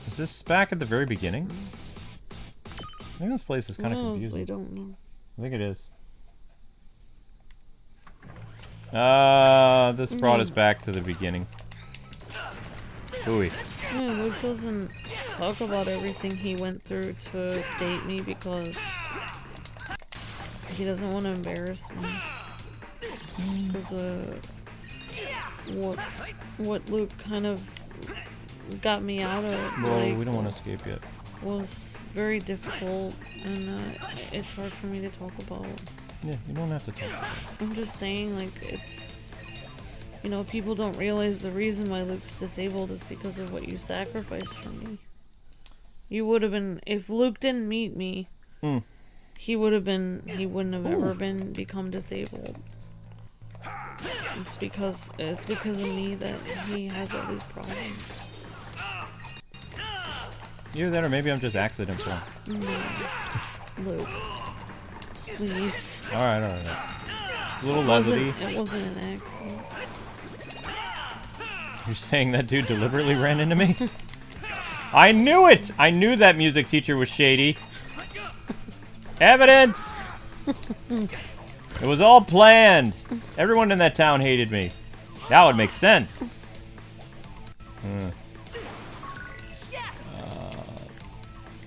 Is this back at the very beginning? I think this place is kind of confusing. I don't know. I think it is. This brought us back to the beginning. Ooey. Yeah, Luke doesn't talk about everything he went through to date me because he doesn't want to embarrass me. Because what Luke kind of got me out of, Well, like, we don't want to escape yet. Was very difficult, and it's hard for me to talk about. Yeah, you don't have to talk about it. I'm just saying, like, it's, you know, people don't realize the reason why Luke's disabled is because of what you sacrificed for me. You would have been, if Luke didn't meet me, he wouldn't have ever become disabled. It's because of me that he has all these problems. Either that or maybe I'm just accident prone. Luke. Please. Alright. A little levity. It wasn't an accident. You're saying that dude deliberately ran into me? I knew it! I knew that music teacher was shady. Evidence! It was all planned. Everyone in that town hated me. That would make sense.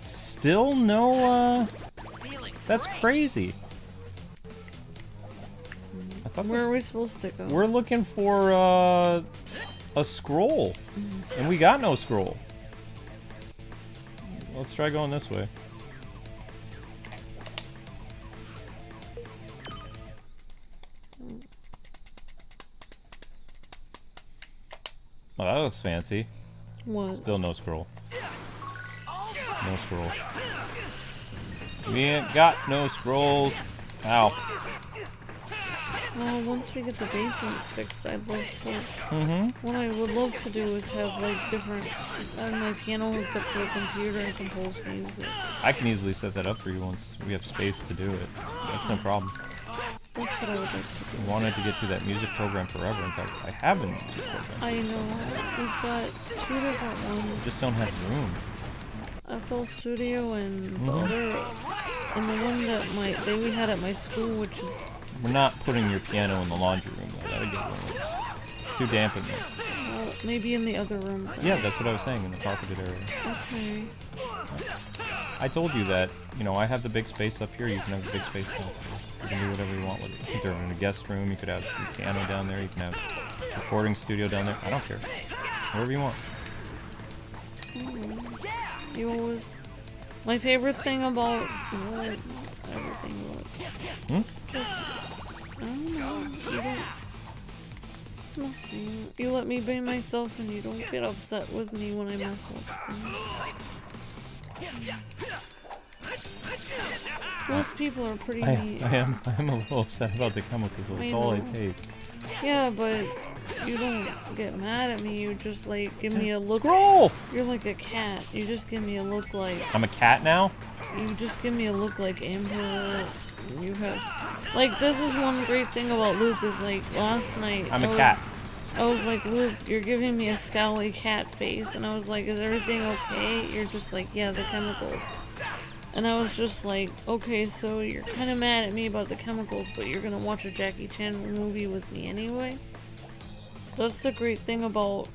Still no, that's crazy. I thought Where are we supposed to go? we're looking for, a scroll. And we got no scroll. Let's try going this way. Oh, that looks fancy. What? Still no scroll. No scroll. We ain't got no scrolls. Ow. Well, once we get the basement fixed, I'd love to. What I would love to do is have like different. Have my piano hooked up to a computer and compose music. I can easily set that up for you once we have space to do it. That's no problem. That's what I would like to do. I wanted to get through that music program forever. In fact, I have a music program. I know. We've got 2 different I ones. just don't have room. FL Studio and the other, and the one that we had at my school, which is. We're not putting your piano in the laundry room though. That'd get ruined. It's too damp in there. Well, maybe in the other room. Yeah, that's what I was saying, in the carpeted area. Okay. I told you that, you know, I have the big space up here, you can have the big space down here. You can do whatever you want with it. Either in the guest room, you could have a piano down there, you can have a recording studio down there. I don't care. Wherever you want. You always. My favorite thing about. Well, everything about. Just. I don't know. You don't. Nothing. You let me be myself and you don't get upset with me when I mess up. Most people are pretty neat. I am a little upset about the chemicals, that's all I taste. Yeah, but you don't get mad at me, you just like give me a look. Scroll! You're like a cat. You just give me a look like. I'm a cat now? You just give me a look like Amber. You have. Like, this is one great thing about Luke is like last night. I'm a cat. I was like, Luke, you're giving me a scowly cat face. And I was like, is everything okay? You're just like, yeah, the chemicals. And I was just like, okay, so you're kind of mad at me about the chemicals, but you're gonna watch a Jackie Chan movie with me anyway? That's the great thing about...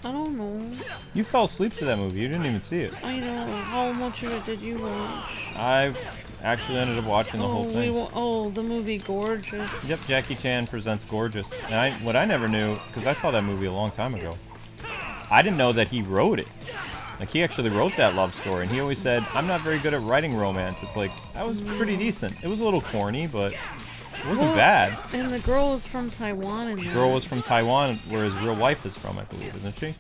I don't know. You fell asleep to that movie. You didn't even see it. I know. How much of it did you watch? I actually ended up watching the whole thing. The movie Gorgeous. Yep, Jackie Chan presents Gorgeous. And what I never knew, because I saw that movie a long time ago, I didn't know that he wrote it. Like, he actually wrote that love story, and he always said, I'm not very good at writing romance. It's like, that was pretty decent. It was a little corny, but it wasn't bad. And the girl was from Taiwan. The girl was from Taiwan, where his real wife is from, I believe, isn't she?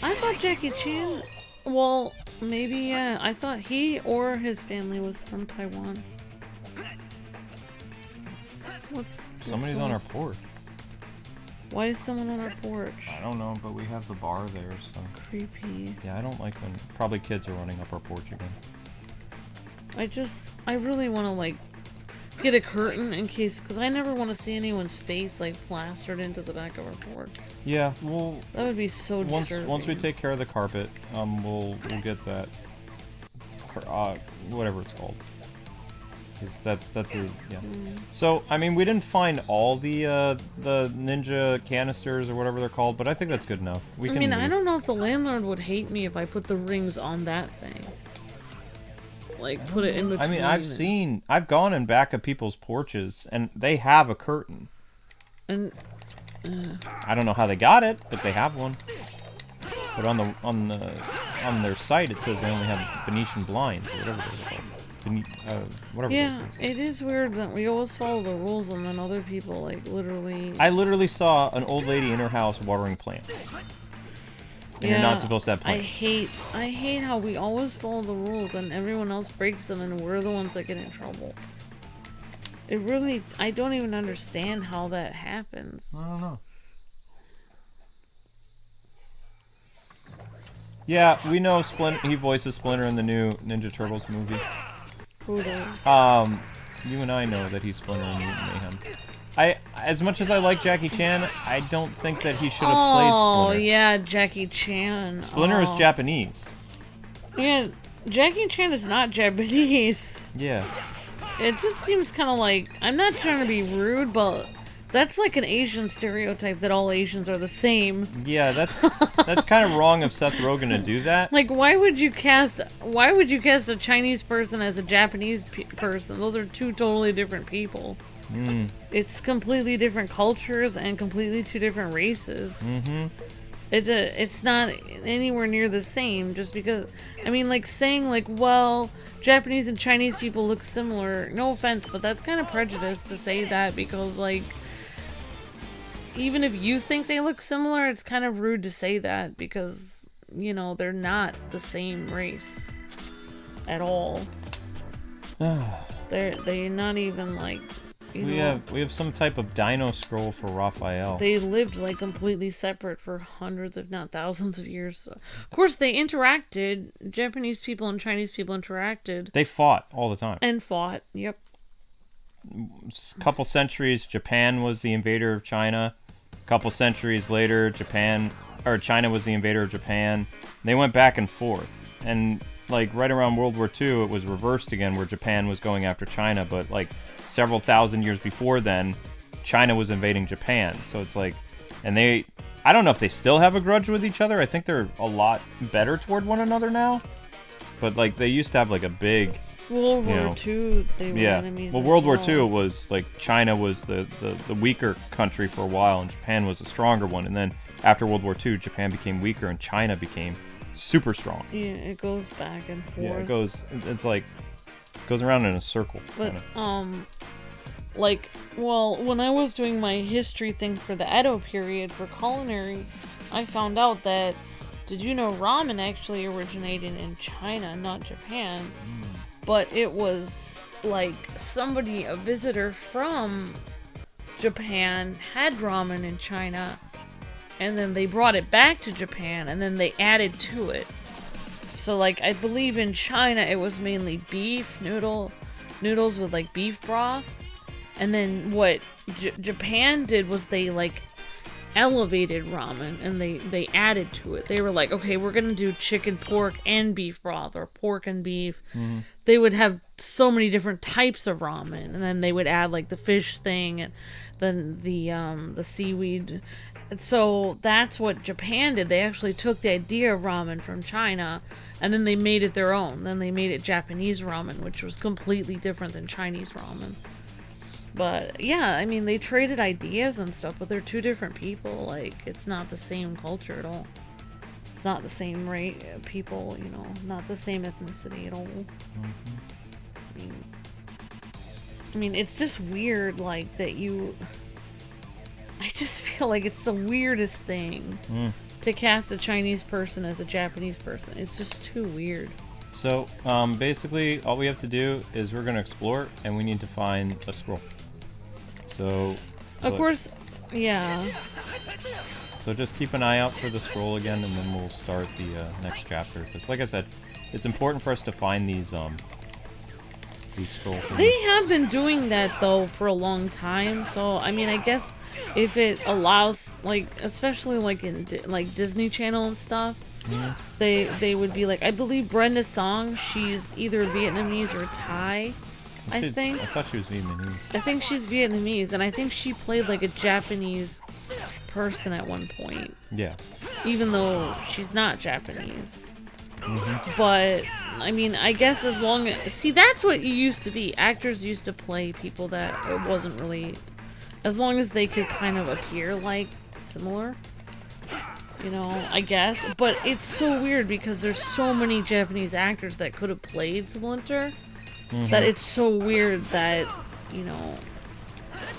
I thought Jackie Chan... Well, maybe, yeah. I thought he or his family was from Taiwan. Somebody's on our porch. Why is someone on our porch? I don't know, but we have the bar there, so... Creepy. Yeah, I don't like when... Probably kids are running up our porch again. I really want to, like, get a curtain in case... Because I never want to see anyone's face, like, plastered into the back of our porch. Yeah, well... That would be so disturbing. Once we take care of the carpet, we'll get that... whatever it's called. That's yeah. So, I mean, we didn't find all the ninja canisters or whatever they're called, but I think that's good enough. I don't know if the landlord would hate me if I put the rings on that thing. Like, put it in between. I mean, I've gone in back of people's porches, and they have a curtain. And... I don't know how they got it, but they have one. But on their site, it says they only have Venetian blinds, or whatever they're called. Whatever. Yeah, it is weird that we always follow the rules and then other people, like, literally... I literally saw an old lady in her house watering plants. And you're not supposed to have plants. I hate how we always follow the rules and everyone else breaks them and we're the ones that get in trouble. It really... I don't even understand how that happens. I don't know. Yeah, we know he voices Splinter in the new Ninja Turtles movie. Who does? You and I know that he's Splinter in Mutant Mayhem. As much as I like Jackie Chan, I don't think that he should have played Splinter. Oh, yeah, Jackie Chan. Splinter is Japanese. Yeah, Jackie Chan is not Japanese. Yeah. It just seems kind of like... I'm not trying to be rude, but... That's like an Asian stereotype that all Asians are the same. Yeah, that's kind of wrong of Seth Rogen to do that. Like, why would you cast a Chinese person as a Japanese person? Those are two totally different people. It's completely different cultures and completely two different races. It's not anywhere near the same just because... I mean, like, saying, like, well, Japanese and Chinese people look similar. No offense, but that's kind of prejudice to say that because, like... Even if you think they look similar, it's kind of rude to say that because, you know, they're not the same race at all. They're not even like, we have some type of dino scroll for Raphael. They lived like completely separate for hundreds, if not thousands of years. So, of course, they interacted. Japanese people and Chinese people interacted. They fought all the time. And fought, yep. A couple centuries, Japan was the invader of China. A couple centuries later, China was the invader of Japan. They went back and forth. And, like, right around World War II, it was reversed again, where Japan was going after China. But, like, several thousand years before then, China was invading Japan. So it's like... And I don't know if they still have a grudge with each other. I think they're a lot better toward one another now. But, like, they used to have, like, a big... World War II, they were enemies. Well, World War II was like China was the weaker country for a while, and Japan was the stronger one. And then after World War II, Japan became weaker, and China became super strong. Yeah, it goes back and forth. Yeah, it's like goes around in a circle. But like, well, when I was doing my history thing for the Edo period for culinary, I found out that did you know ramen actually originated in China, not Japan? But it was like a visitor from Japan had ramen in China and then they brought it back to Japan and then they added to it. So like I believe in China it was mainly beef noodles with like beef broth, and then what Japan did was they like elevated ramen and they added to it. They were like, okay, we're gonna do chicken, pork, and beef broth, or pork and beef. They would have so many different types of ramen, and then they would add like the fish thing, and then the seaweed. And so that's what Japan did. They actually took the idea of ramen from China, and then they made it their own. Then they made it Japanese ramen, which was completely different than Chinese ramen. But yeah, I mean, they traded ideas and stuff, but they're two different people. Like, it's not the same culture at all. It's not the same people, you know, not the same ethnicity at all. I mean, it's just weird, like, that I just feel like it's the weirdest thing to cast a Chinese person as a Japanese person. It's just too weird. So, basically, all we have to do is we're going to explore, and we need to find a scroll. So... Of course, yeah. So just keep an eye out for the scroll again, and then we'll start the next chapter. Because, like I said, it's important for us to find these scroll things. They have been doing that, though, for a long time. So, I mean, I guess if it allows, like, especially, like, in, like, Disney Channel and stuff, they would be like, I believe Brenda Song, she's either Vietnamese or Thai, I think. I thought she was Vietnamese. I think she's Vietnamese, and I think she played like a Japanese person at one point. Yeah. Even though she's not Japanese. But, I mean, I guess as long as... See, that's what you used to be. Actors used to play people that it wasn't really... As long as they could kind of appear like similar. You know, I guess. But it's so weird because there's so many Japanese actors that could have played Splinter that it's so weird that, you know,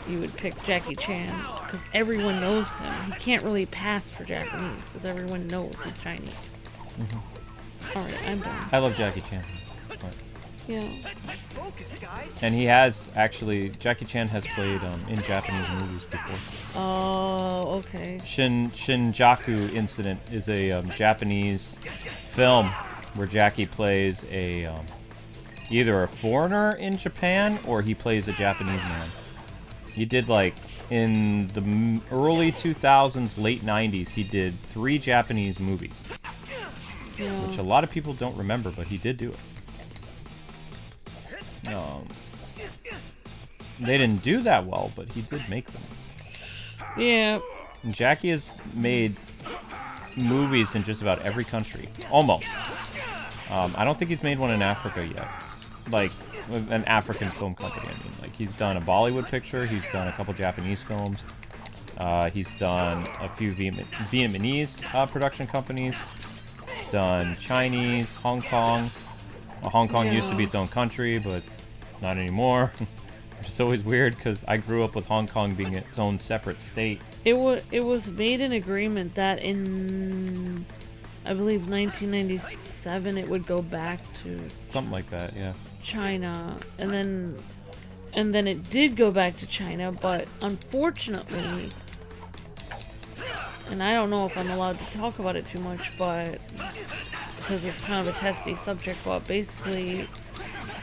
you would pick Jackie Chan because everyone knows him. He can't really pass for Japanese because everyone knows he's Chinese. Alright, I'm done. I love Jackie Chan. But... Yeah. Let's focus, guys. And he has, actually, Jackie Chan has played in Japanese movies before. Oh, okay. Shinjaku Incident is a Japanese film where Jackie plays a either a foreigner in Japan or he plays a Japanese man. He did, like, in the early 2000s, late 90s, he did 3 Japanese movies. Yeah. Which a lot of people don't remember, but he did do it. They didn't do that well, but he did make them. Yeah. And Jackie has made movies in just about every country. Almost. I don't think he's made one in Africa yet. Like, an African film company, I mean. Like, he's done a Bollywood picture, he's done a couple Japanese films, he's done a few Vietnamese production companies, he's done Chinese, Hong Kong. Well, Hong Kong used to be its own country, but not anymore. It's always weird, because I grew up with Hong Kong being its own separate state. It was made an agreement that in, I believe, 1997 it would go back to... Something like that, yeah. China, and then it did go back to China, but unfortunately, and I don't know if I'm allowed to talk about it too much, but because it's kind of a testy subject, but basically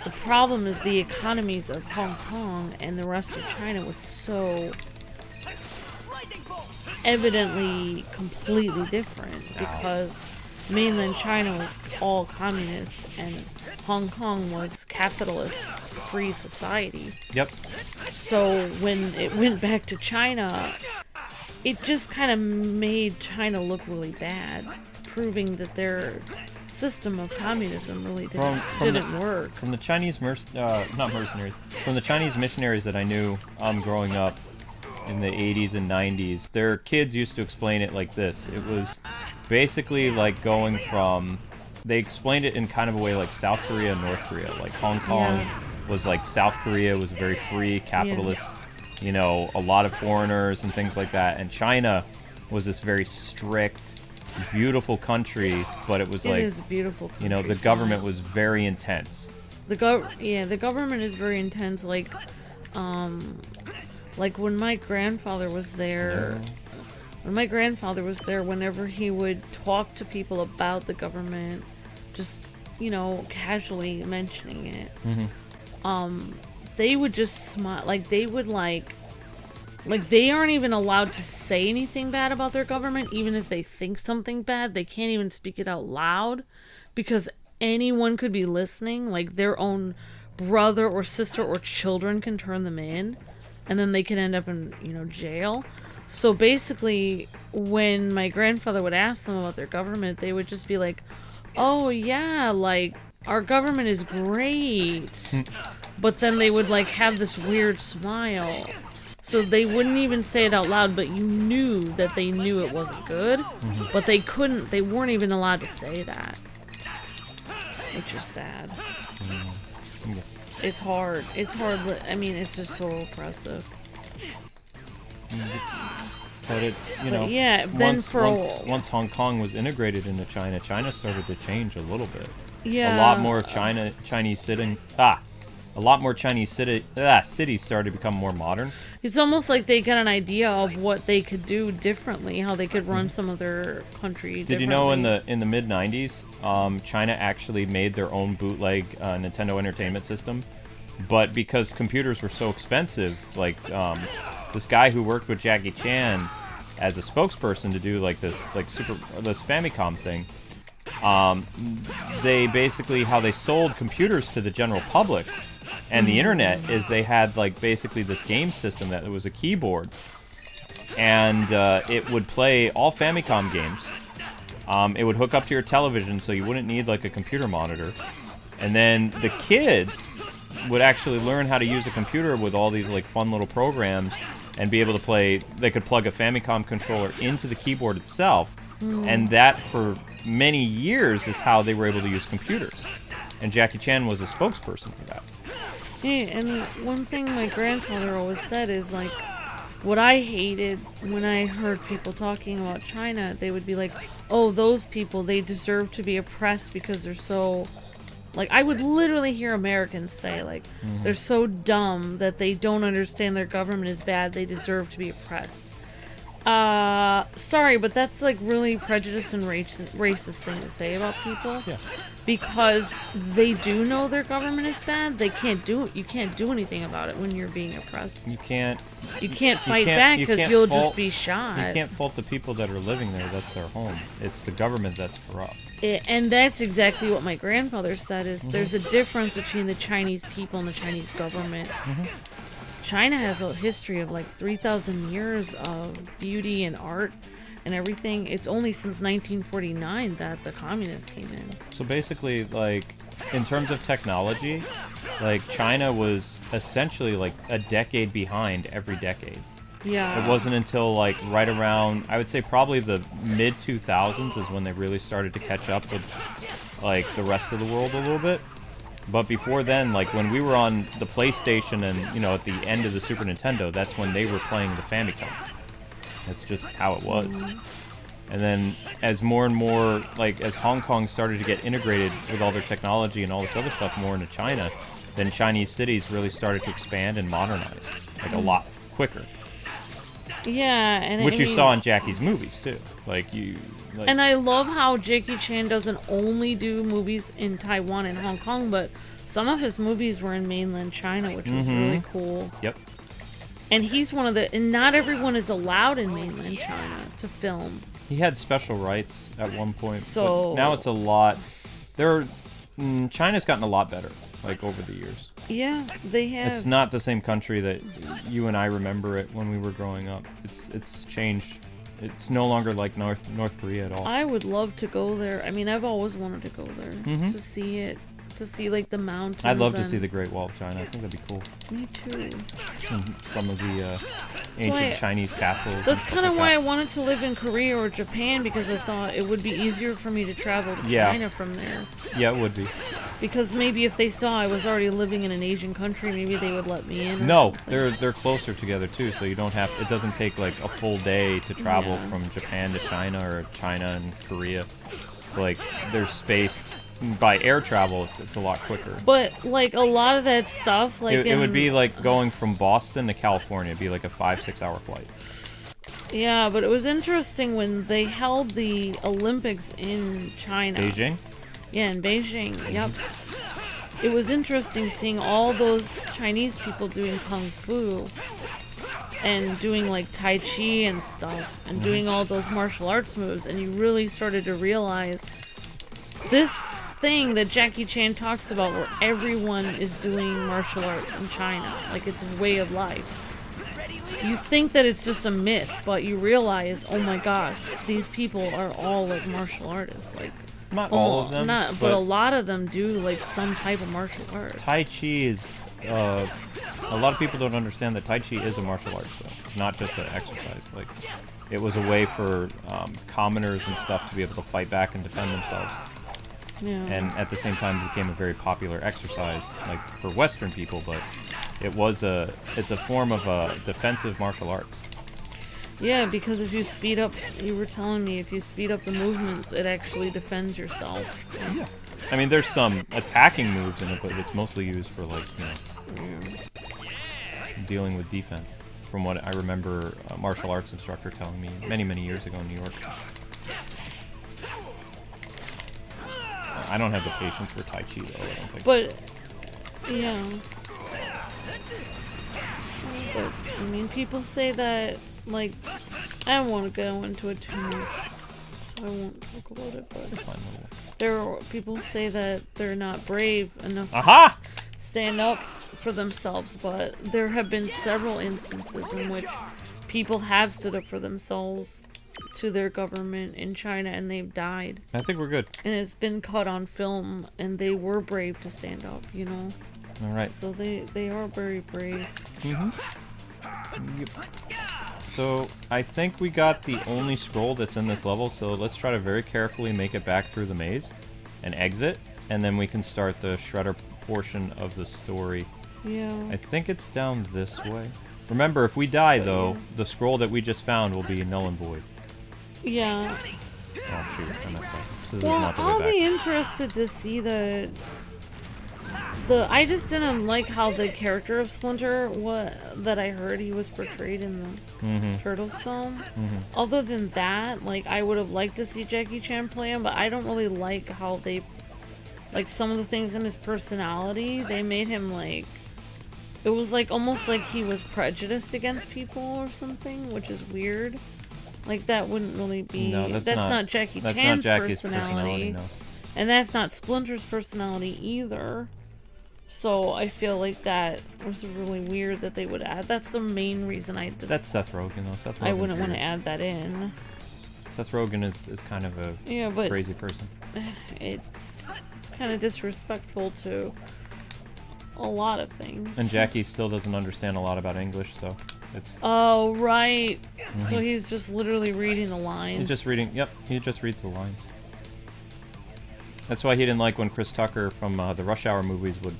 the problem is the economies of Hong Kong and the rest of China was so evidently completely different because mainland China was all communist and Hong Kong was capitalist free society. Yep. So when it went back to China, it just kind of made China look really bad, proving that their system of communism really didn't work. From the Chinese not mercenaries, from the Chinese missionaries that I knew growing up in the 80s and 90s, their kids used to explain it like this. It was basically like going from, they explained it in kind of a way like South Korea and North Korea. Like Hong Kong was like South Korea, was very free, capitalist, you know, a lot of foreigners and things like that. And China was this very strict, beautiful country, but it was like, it is a beautiful country, you know, the government was very intense. The government is very intense. Like when my grandfather was there. Whenever he would talk to people about the government, just, you know, casually mentioning it, they would just smile. Like, they would, like, Like, they aren't even allowed to say anything bad about their government. Even if they think something bad, they can't even speak it out loud because anyone could be listening. Like, their own brother or sister or children can turn them in, and then they can end up in, you know, jail. So basically, when my grandfather would ask them about their government, they would just be like, oh yeah, like, our government is great. But then they would, like, have this weird smile. So they wouldn't even say it out loud, but you knew that they knew it wasn't good. But they weren't even allowed to say that. Which is sad. It's hard. It's hard. I mean, it's just so oppressive. But it's, you know, yeah, then once Hong Kong was integrated into China, China started to change a little bit. Yeah. A lot more Chinese cities started to become more modern. It's almost like they got an idea of what they could do differently, how they could run some of their country differently. Did you know in the mid 90s, China actually made their own bootleg Nintendo Entertainment System, but because computers were so expensive, like this guy who worked with Jackie Chan as a spokesperson to do like this Famicom thing, they basically, how they sold computers to the general public and the internet is they had like basically this game system that was a keyboard, and it would play all Famicom games. It would hook up to your television, so you wouldn't need like a computer monitor, and then the kids would actually learn how to use a computer with all these like fun little programs and be able to play. They could plug a Famicom controller into the keyboard itself, and that for many years is how they were able to use computers, and Jackie Chan was a spokesperson for that. Yeah, and one thing my grandfather always said is, like, what I hated when I heard people talking about China, they would be like, oh, those people, they deserve to be oppressed because they're so... Like, I would literally hear Americans say, like, they're so dumb that they don't understand their government is bad, they deserve to be oppressed. Sorry, but that's, like, really prejudiced and racist thing to say about people. Yeah. Because they do know their government is bad. You can't do anything about it when you're being oppressed. You can't fight back because you'll just be shot. You can't fault the people that are living there. That's their home. It's the government that's corrupt. And that's exactly what my grandfather said, is there's a difference between the Chinese people and the Chinese government. China has a history of like 3,000 years of beauty and art and everything. It's only since 1949 that the communists came in. So basically, like, in terms of technology, like, China was essentially like a decade behind every decade. Yeah. It wasn't until like right around, I would say probably the mid 2000s is when they really started to catch up with like the rest of the world a little bit. But before then, like when we were on the PlayStation and, you know, at the end of the Super Nintendo, that's when they were playing the Famicom. That's just how it was. And then as more and more, like as Hong Kong started to get integrated with all their technology and all this other stuff more into China, then Chinese cities really started to expand and modernize, like a lot quicker. Yeah, and which you saw in Jackie's movies too. Like and I love how Jackie Chan doesn't only do movies in Taiwan and Hong Kong, but some of his movies were in mainland China, which was really cool. Yep. And he's one of the... And not everyone is allowed in mainland China to film. He had special rights at one point. So... But now it's a lot... China's gotten a lot better, like, over the years. Yeah, they have. It's not the same country that you and I remember it when we were growing up. It's changed. It's no longer like North Korea at all. I would love to go there. I mean, I've always wanted to go there to see it, to see like the mountains. I'd love to see the Great Wall of China. I think that'd be cool. Me too. And some of the ancient Chinese castles. That's kind of why I wanted to live in Korea or Japan, because I thought it would be easier for me to travel to China from there. Yeah, it would be. Because maybe if they saw I was already living in an Asian country, maybe they would let me in. No, they're closer together too, so you don't have. It doesn't take like a full day to travel from Japan to China or China and Korea. It's like they're spaced by air travel. It's a lot quicker. But like a lot of that stuff, like it would be like going from Boston to California. It'd be like a 5-6 hour flight. Yeah, but it was interesting when they held the Olympics in China. Beijing? Yeah, in Beijing, yep. It was interesting seeing all those Chinese people doing kung fu. and doing like Tai Chi and stuff and doing all those martial arts moves, and you really started to realize this thing that Jackie Chan talks about where everyone is doing martial arts in China, like it's a way of life. You think that it's just a myth, but you realize, oh my gosh, these people are all like martial artists. Like Not all of them, but a lot of them do like some type of martial arts. Tai Chi is, a lot of people don't understand that Tai Chi is a martial arts though. It's not just an exercise. Like, it was a way for commoners and stuff to be able to fight back and defend themselves. Yeah. And at the same time became a very popular exercise, like for Western people, but it's a form of defensive martial arts. Yeah, because if you speed up, you were telling me, if you speed up the movements, it actually defends yourself. Yeah. I mean, there's some attacking moves in it, but it's mostly used for, like, dealing with defense. From what I remember a martial arts instructor telling me many, many years ago in New York. I don't have the patience for Tai Chi, though, I don't think. But, yeah. But, I mean, people say that, like, I don't want to go into it too much, so I won't talk about it, but people say that they're not brave enough to stand up for themselves, but there have been several instances in which people have stood up for themselves to their government in China and they've died. I think we're good. And it's been caught on film and they were brave to stand up, you know? Alright. So they are very brave. Mm-hmm. Yep. So, I think we got the only scroll that's in this level, so let's try to very carefully make it back through the maze and exit, and then we can start the Shredder portion of the story. Yeah. I think it's down this way. Remember, if we die, though, the scroll that we just found will be null and void. Yeah. Oh, shoot, I messed up. So this is Well, not the way I'll back. be interested to see I just didn't like how the character of Splinter, that I heard he was portrayed in the Turtles film. Other than that, like, I would have liked to see Jackie Chan play him, but I don't really like how they, like, some of the things in his personality, they made him, like, it was, like, almost like he was prejudiced against people or something, which is weird. Like, that wouldn't really be, No, that's not Jackie that's Chan's not Jackie's personality. no. And that's not Splinter's personality either. So I feel like that was really weird that they would add. That's the main reason I just... That's Seth Rogen, though. Seth Rogen's I wouldn't want to weird. add that in. Seth Rogen is kind of a crazy person. It's kind of disrespectful to a lot of things. And Jackie still doesn't understand a lot about English, so it's... Oh, right. So he's just literally reading the lines. He's just reading... Yep, he just reads the lines. That's why he didn't like when Chris Tucker from the Rush Hour movies would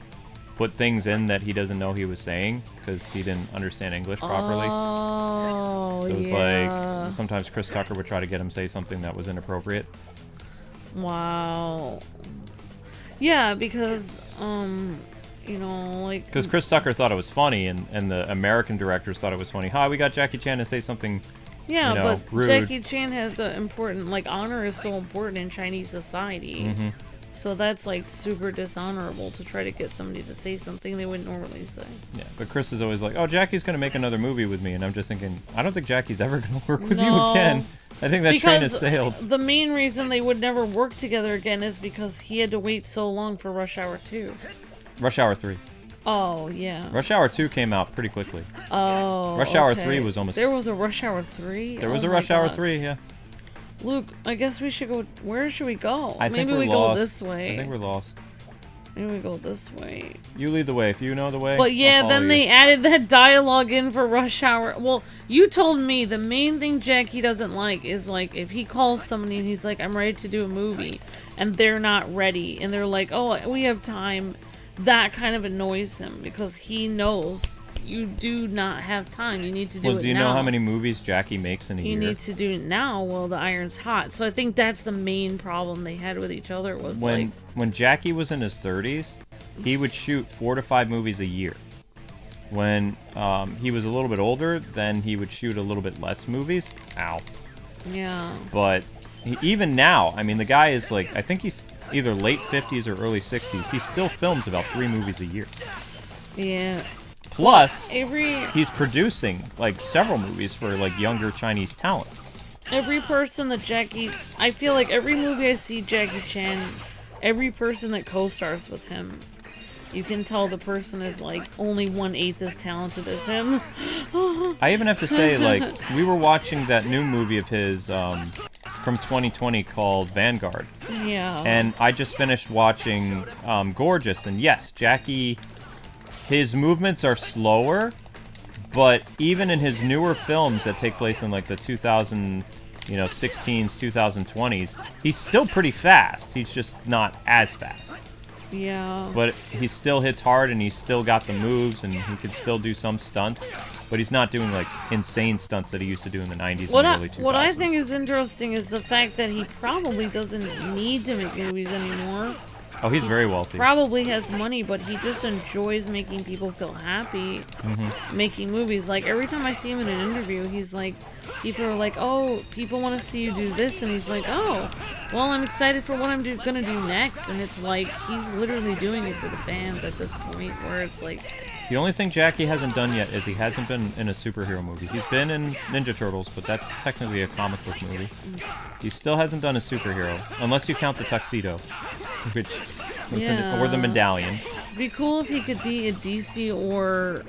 put things in that he doesn't know he was saying because he didn't understand English properly. Oh, so it was yeah. like sometimes Chris Tucker would try to get him to say something that was inappropriate. Wow. Yeah, because, you know, like... Because Chris Tucker thought it was funny, and the American directors thought it was funny. Hi, we got Jackie Chan to say something, Yeah, you know, but rude. Jackie Chan has an important, like, honor is so important in Chinese society. So that's, like, super dishonorable to try to get somebody to say something they wouldn't normally say. Yeah, but Chris is always like, oh, Jackie's going to make another movie with me, and I'm just thinking, I don't think Jackie's ever going to work with you No. again. I think that train has Because sailed. the main reason they would never work together again is because he had to wait so long for Rush Hour 2. Rush Hour 3. Oh, yeah. Rush Hour 2 came out pretty quickly. Oh, Rush Hour okay. 3 was almost... There was a Rush Hour 3? There was Oh a my Rush Hour God. 3, yeah. Luke, I guess we should go... Where should we go? I think Maybe we're we lost. go this way. I think we're lost. Maybe we go this way. You lead the way. If you know the way, But yeah, I'll follow then you. they added that dialogue in for Rush Hour. Well, you told me the main thing Jackie doesn't like is, like, if he calls somebody and he's like, I'm ready to do a movie, and they're not ready, and they're like, oh, we have time, that kind of annoys him, because he knows you do not have time. You need to do it now. Well, do you know how many movies Jackie makes in a You year? need to do it now while the iron's hot. So I think that's the main problem they had with each other was, like... When Jackie was in his 30s, he would shoot 4 to 5 movies a year. When he was a little bit older, then he would shoot a little bit less movies. Ow. Yeah. But even now, I mean, the guy is like, I think he's either late 50s or early 60s. He still films about 3 movies a year. Yeah. Plus, Every he's producing like several movies for like younger Chinese talent. person that I feel like every movie I see Jackie Chan, every person that co-stars with him, you can tell the person is like only 1/8 as talented as him. I even have to say, like, we were watching that new movie of his from 2020 called Vanguard. Yeah. And I just finished watching Gorgeous, and yes, Jackie, his movements are slower, but even in his newer films that take place in like the 2016s, 2020s, he's still pretty fast. He's just not as fast. Yeah. But he still hits hard, and he's still got the moves, and he can still do some stunts. But he's not doing like insane stunts that he used to do in the 90s and the early 2000s. What I think is interesting is the fact that he probably doesn't need to make movies anymore. Oh, he's very wealthy. Probably has money, but he just enjoys making people feel happy making movies. Like, every time I see him in an interview, he's like, people are like, oh, people want to see you do this, and he's like, oh, well, I'm excited for what I'm gonna do next. And it's like, he's literally doing it for the fans at this point, where it's like... The only thing Jackie hasn't done yet is he hasn't been in a superhero movie. He's been in Ninja Turtles, but that's technically a comic book movie. He still hasn't done a superhero, unless you count the tuxedo, which or the medallion. It'd be cool if he could be a DC or...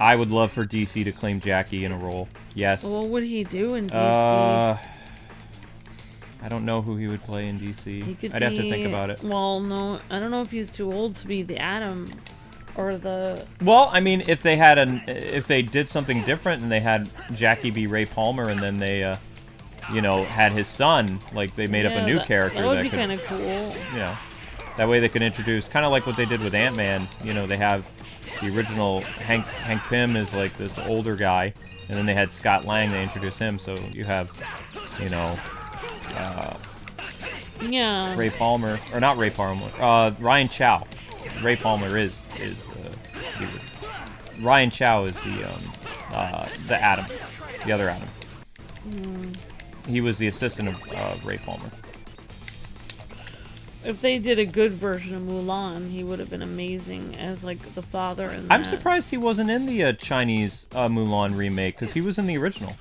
I would love for DC to claim Jackie in a role. Yes. What would he do in DC? I don't know who he would play in DC. I'd have to think about it. Well, no, I don't know if he's too old to be the Atom or the... Well, I mean, if they did something different and they had Jackie be Ray Palmer, and then they, had his son, like they made up a new character that would be kind of cool. Yeah, that way they could introduce, kind of like what they did with Ant-Man. They have the original Hank Pym is like this older guy, and then they had Scott Lang. They introduced him, so you have, Ray Palmer, or not Ray Palmer, Ryan Chow. Ray Palmer is Ryan Chow is the Atom, the other Atom. He was the assistant of Ray Palmer. If they did a good version of Mulan, he would have been amazing as like the father. In I'm surprised he wasn't in the Chinese Mulan remake, because he was in the original.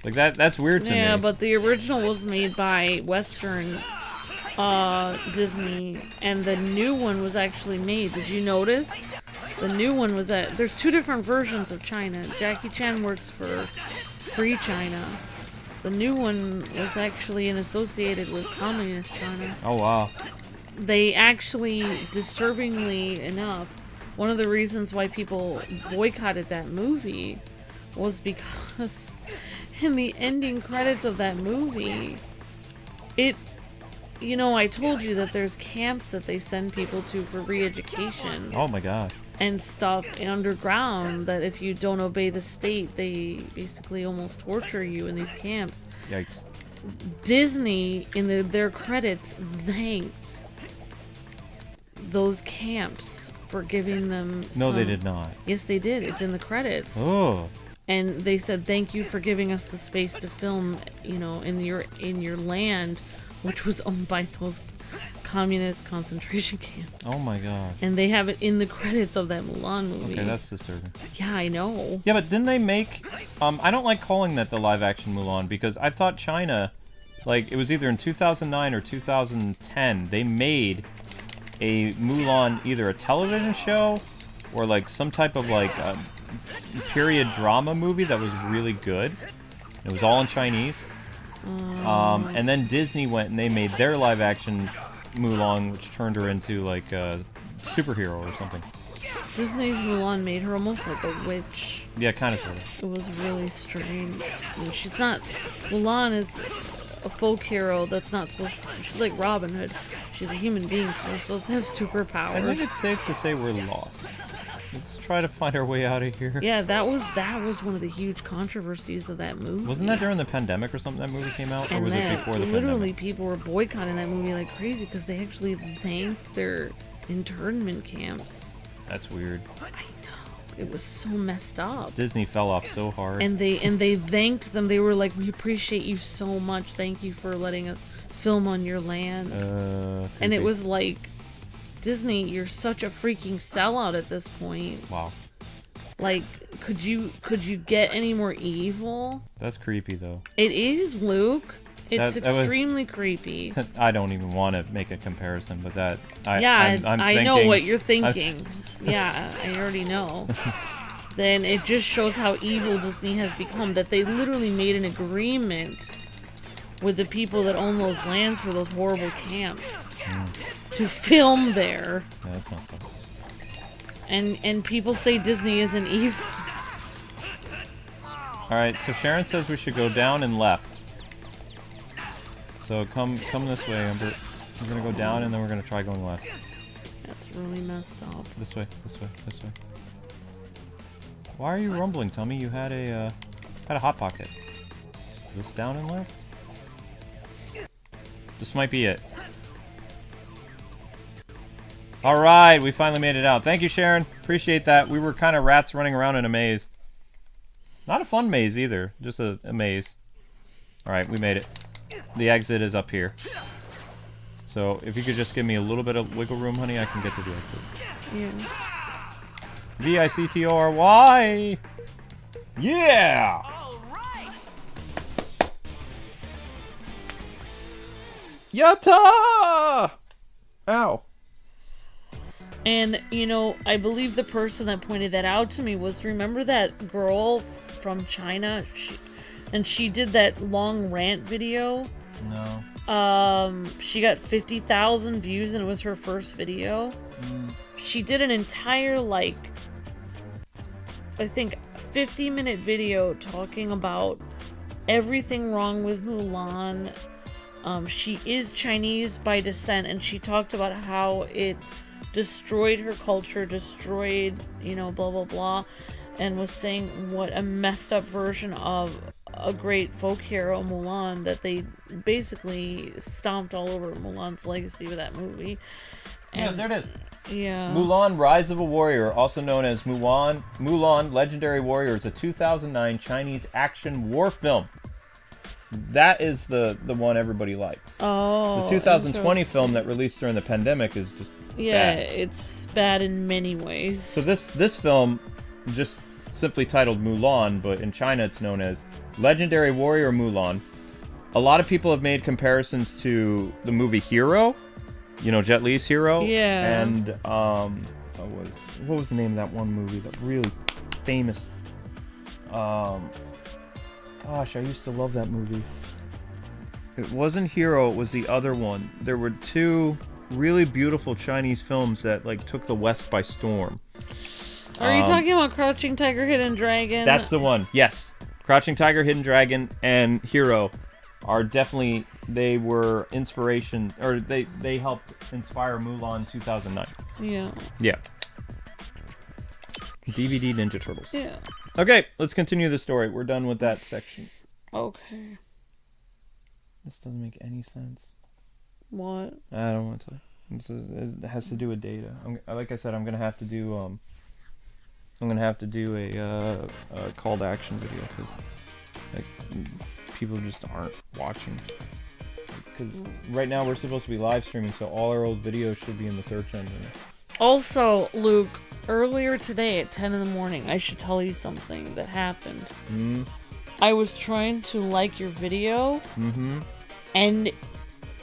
Like that's weird to me. Yeah, but the original was made by Western Disney, and the new one was actually made. Did you notice? The new one was there's two different versions of China. Jackie Chan works for Free China. The new one was actually associated with Communist China. Oh, wow. They actually, disturbingly enough, one of the reasons why people boycotted that movie was because in the ending credits of that movie, I told you that there's camps that they send people to for re-education. Oh my god. And stuff underground, that if you don't obey the state, they basically almost torture you in these camps. Yikes. Disney, in their credits, thanked those camps for giving them No, they did not. Yes, they did. It's in the credits. Oh. And they said, thank you for giving us the space to film, in your land, which was owned by those communist concentration camps. Oh my god. And they have it in the credits of that Mulan movie. Okay, that's disturbing. Yeah, I know. Yeah, but didn't they make... I don't like calling that the live-action Mulan, because I thought China, like, it was either in 2009 or 2010, they made a Mulan, either a television show or, like, some type of, like, period drama movie that was really good. It was all in Chinese. And then Disney went and they made their live-action Mulan, which turned her into like a superhero or something. Disney's Mulan made her almost like a witch. Yeah, kind of sort of. It was really strange. And she's not... Mulan is a folk hero that's not supposed to... She's like Robin Hood. She's a human being. She's supposed to have superpowers. I think it's safe to say we're lost. Let's try to find our way out of here. Yeah, that was one of the huge controversies of that movie. Wasn't that during the pandemic or something that movie came out? Or was it before the pandemic? Literally, people were boycotting that movie like crazy because they actually thanked their internment camps. That's weird. I know. It was so messed up. Disney fell off so hard. And they thanked them. They were like, we appreciate you so much. Thank you for letting us film on your land. And it was like Disney, you're such a freaking sellout at this point. Wow. Like, could you get any more evil? That's creepy, though. It is, Luke. It's That was- extremely creepy. I don't even want to make a comparison, but that... I'm I know thinking- what you're thinking. Yeah, I already know. Then it just shows how evil Disney has become, that they literally made an agreement with the people that own those lands for those horrible camps to film there. Yeah, that's messed up. And people say Disney isn't evil. Alright, so Sharon says we should go down and left. So come this way, Amber. We're gonna go down and then we're gonna try going left. That's really messed up. This way, this way, this way. Why are you rumbling, Tommy? You had a hot pocket. Is this down and left? This might be it. Alright, we finally made it out. Thank you, Sharon. Appreciate that. We were kind of rats running around in a maze. Not a fun maze either, just a maze. Alright, we made it. The exit is up here. So if you could just give me a little bit of wiggle room, honey, I can get to the exit. Yeah. Victory! Yeah! Yatta! Ow. And, you know, I believe the person that pointed that out to me was, remember that girl from China? She did that long rant video. No. She got 50,000 views and it was her first video. She did an entire, like, I think 50-minute video talking about everything wrong with Mulan. She is Chinese by descent, and she talked about how it destroyed her culture, destroyed, you know, blah blah blah, and was saying what a messed up version of a great folk hero, Mulan, that they basically stomped all over Mulan's legacy with that movie. And, yeah, there it is. Yeah. Mulan, Rise of a Warrior, also known as Mulan, Legendary Warrior, is a 2009 Chinese action war film. That is the one everybody likes. Oh. The 2020 film that released during the pandemic is just bad. It's bad in many ways. So this film, just simply titled Mulan, but in China it's known as Legendary Warrior Mulan. A lot of people have made comparisons to the movie Hero, you know, Jet Li's Hero. Yeah. And what was the name of that one movie that really famous? Gosh, I used to love that movie. It wasn't Hero, it was the other one. There were two really beautiful Chinese films that like took the West by storm. Are you talking about Crouching Tiger, Hidden Dragon? That's the one. Yes. Crouching Tiger, Hidden Dragon, and Hero are definitely, they were inspiration, or they helped inspire Mulan 2009. Yeah. Yeah. DVD Ninja Turtles. Yeah. Okay, let's continue the story. We're done with that section. Okay. This doesn't make any sense. What? I don't want to. It has to do with data. Like I said, I'm gonna have to do a call to action video because like people just aren't watching. Because right now we're supposed to be live streaming, so all our old videos should be in the search engine. Also, Luke, earlier today at 10 in the morning, I should tell you something that happened. I was trying to like your video, and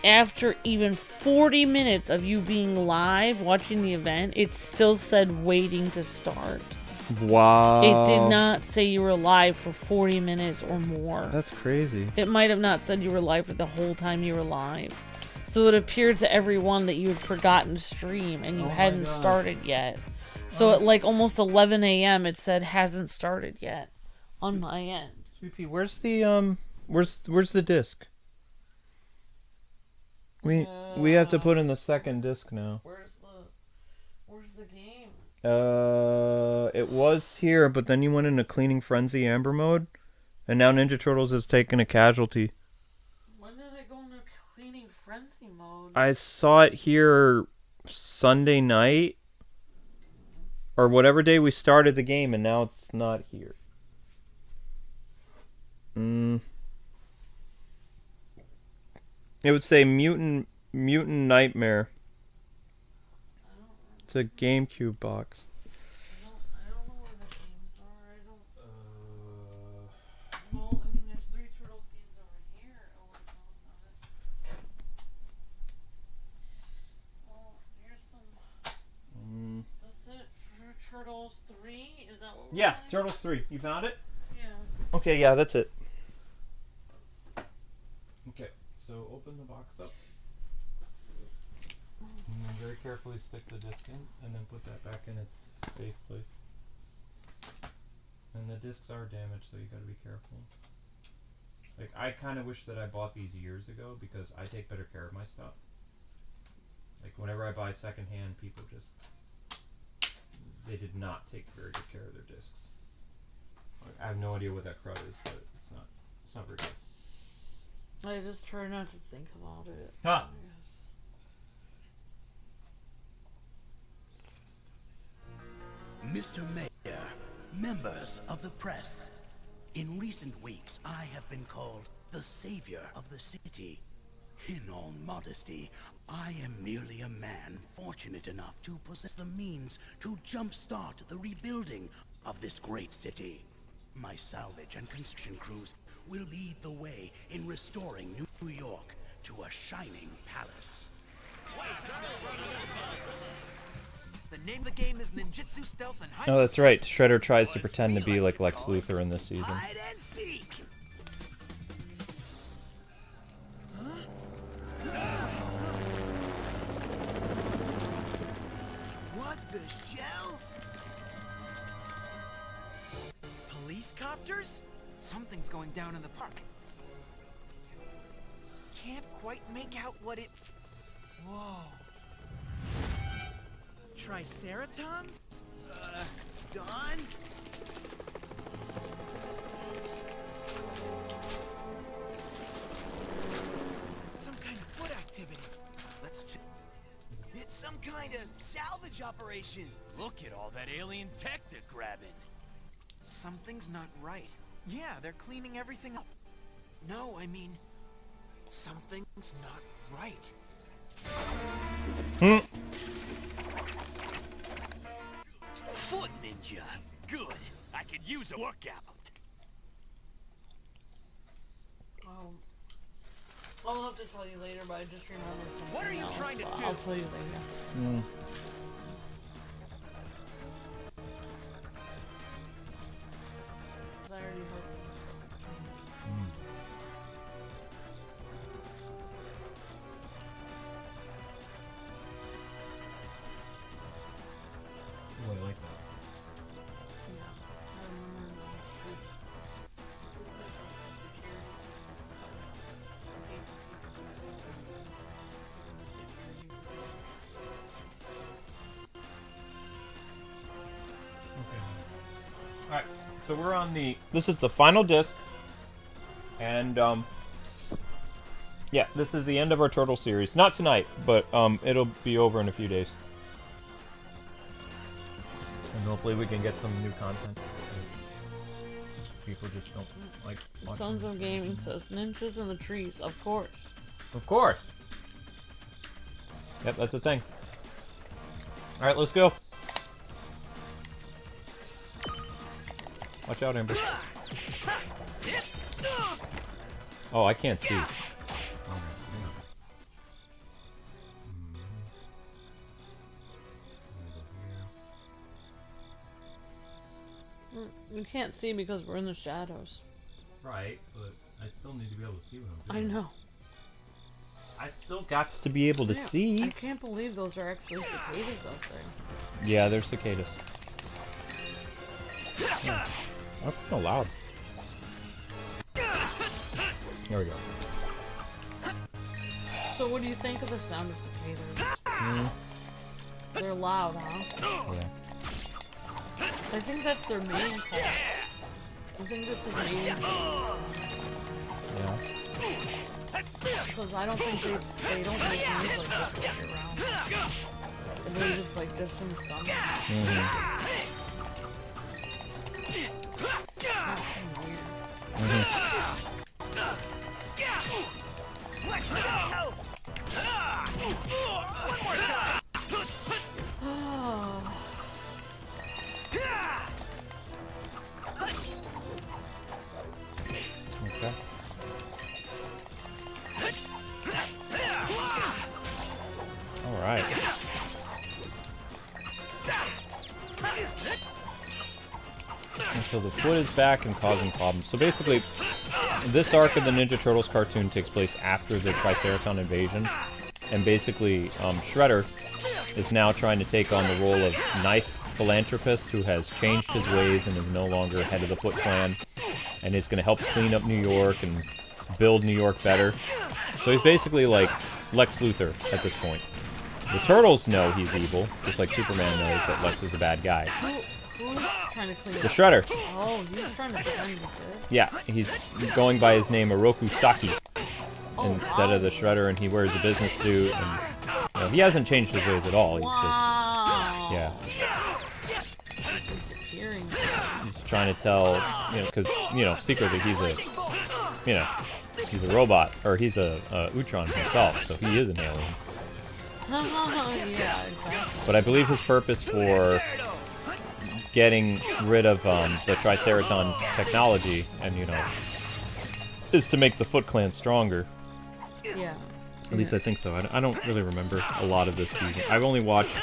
after even 40 minutes of you being live watching the event, it still said waiting to start. Wow. It did not say you were live for 40 minutes or more. That's crazy. It might have not said you were live for the whole time you were live. So it appeared to everyone that you had forgotten to stream and you hadn't started yet. So at like almost 11 a.m. it said hasn't started yet on my end. Sweet Pea, where's the where's the disc? We have to put in the second disc now. Where's the game? It was here, but then you went into cleaning frenzy amber mode, and now Ninja Turtles has taken a casualty. When did I go into cleaning frenzy mode? I saw it here Sunday night, or whatever day we started the game, and now it's not here. It would say Mutant Nightmare. I It's a GameCube box. I don't know where the games are. Well, I mean, there's 3 Turtles games over here. Oh, no, it's not it. Well, here's some. Is this it? Turtles 3? Is that what we're Yeah, playing? Turtles 3. You found it? Yeah. Okay, yeah, that's it. Okay, so open the box up. And then very carefully stick the disc in, and then put that back in its safe place. And the discs are damaged, so you gotta be careful. Like, I kind of wish that I bought these years ago, because I take better care of my stuff. Like, whenever I buy secondhand, people just... they did not take very good care of their discs. Like, I have no idea what that crud is, but it's not very good. I just try not to think about it. Huh. Mr. Mayor, members of the press. In recent weeks, I have been called the savior of the city. In all modesty, I am merely a man fortunate enough to possess the means to jumpstart the rebuilding of this great city. My salvage and construction crews will lead the way in restoring New York to a shining palace. The name of the game is Ninjutsu Stealth and Hide. Oh, that's right. Shredder tries to pretend to be like Lex Luthor in this season. Hide and seek. What the shell? Police copters? Something's going down in the park. Can't quite make out what it... Whoa. Triceratons? Dawn? Some kind of foot activity. Let's check. It's some kind of salvage operation. Look at all that alien tech they're grabbing. Something's not right. Yeah, they're cleaning everything up. No, I mean, something's not right. Foot ninja. Good. I could use a workout. I'll have to tell you later, but I just remembered something. What are you else, trying to but do? I'll tell you later. I already heard Oh, I like that. Alright, so we're on the... This is the final disc. And, yeah, this is the end of our Turtle series. Not tonight, but, it'll be over in a few days. And hopefully we can get some new content. People just don't like watching. Sons of Gaming says ninjas in the trees, of course. Of course! Yep, that's a thing. Alright, let's go. Watch out, Amber. Oh, I can't see. You can't see because we're in the shadows. Right, but I still need to be able to see what I'm I doing. know. I still got to be able to see. I can't believe those are actually cicadas out there. Yeah, they're cicadas. Yeah. That's kind of loud. There we go. So what do you think of the sound of cicadas? They're loud, huh? Yeah. I think that's their main call. I think this is main. Yeah. Because I don't think they don't make noise like this all year round. And they're just like just in the summer. And so the foot is back and causing problems. So basically, this arc of the Ninja Turtles cartoon takes place after the Triceraton invasion. And basically, Shredder is now trying to take on the role of nice philanthropist who has changed his ways and is no longer head of the Foot Clan. And is going to help clean up New York and build New York better. So he's basically like Lex Luthor at this point. The Turtles know he's evil, just like Superman knows that Lex is a bad guy. Who's trying to clean The up? Shredder. Oh, he's trying to pretend to. Yeah, he's going by his name Oroku Saki Oh, instead of the Shredder, and he wears a business suit. And you know, he hasn't changed his ways at all. He's Wow. just, Hearing. he's trying to tell, you know, because secretly he's a robot, or he's a Utron himself, so he is an alien. Yeah, exactly. But I believe his purpose for getting rid of the Triceraton technology, and is to make the Foot Clan stronger. Yeah. At least I think so. I don't really remember a lot of this season. I've only watched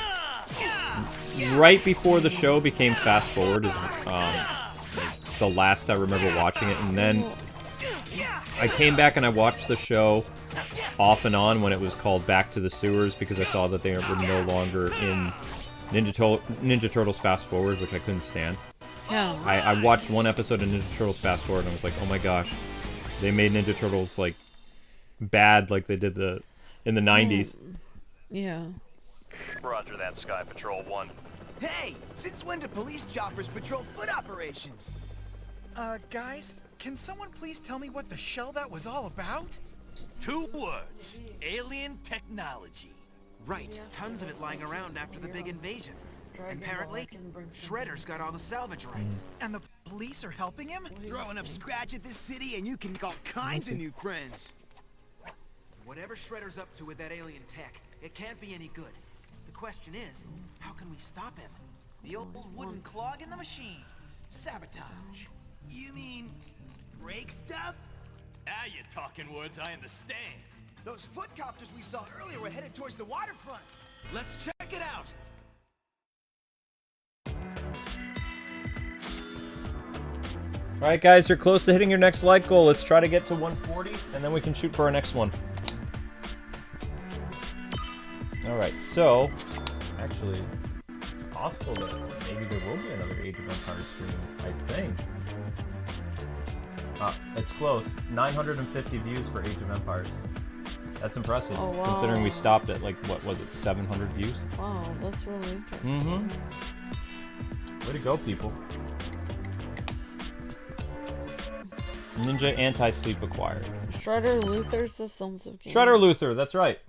right before the show became fast forward is the last I remember watching it, and then I came back and I watched the show off and on when it was called Back to the Sewers, because I saw that they were no longer in Ninja Turtles Fast Forward, which I couldn't stand. Yeah. I watched one episode of Ninja Turtles Fast Forward and I was like, oh my gosh, they made Ninja Turtles like bad like they did in the 90s. Yeah. Roger that, Sky Patrol 1. Hey, since when do police choppers patrol foot operations? Guys, can someone please tell me what the shell that was all about? 2 words. Alien technology. Right, tons of it lying around after the big invasion. Apparently, Shredder's got all the salvage rights. And the police are helping him? Throw enough scratch at this city and you can make all kinds of new friends. Whatever Shredder's up to with that alien tech, it can't be any good. The question is, how can we stop him? The old wooden clog in the machine. Sabotage. You mean break stuff? Now you're talking words I understand. Those foot copters we saw earlier were headed towards the waterfront. Let's check it out. Alright guys, you're close to hitting your next like goal. Let's try to get to 140 and then we can shoot for our next one. Alright, so actually possible that maybe there will be another Age of Empires stream, I think. It's close. 950 views for Age of Empires. That's impressive, Oh, wow. considering we stopped at, like, what was it, 700 views? Wow, that's really interesting. Way to go, people. Ninja anti-sleep acquired. Shredder Luther Systems of Games. Shredder Luther, that's right.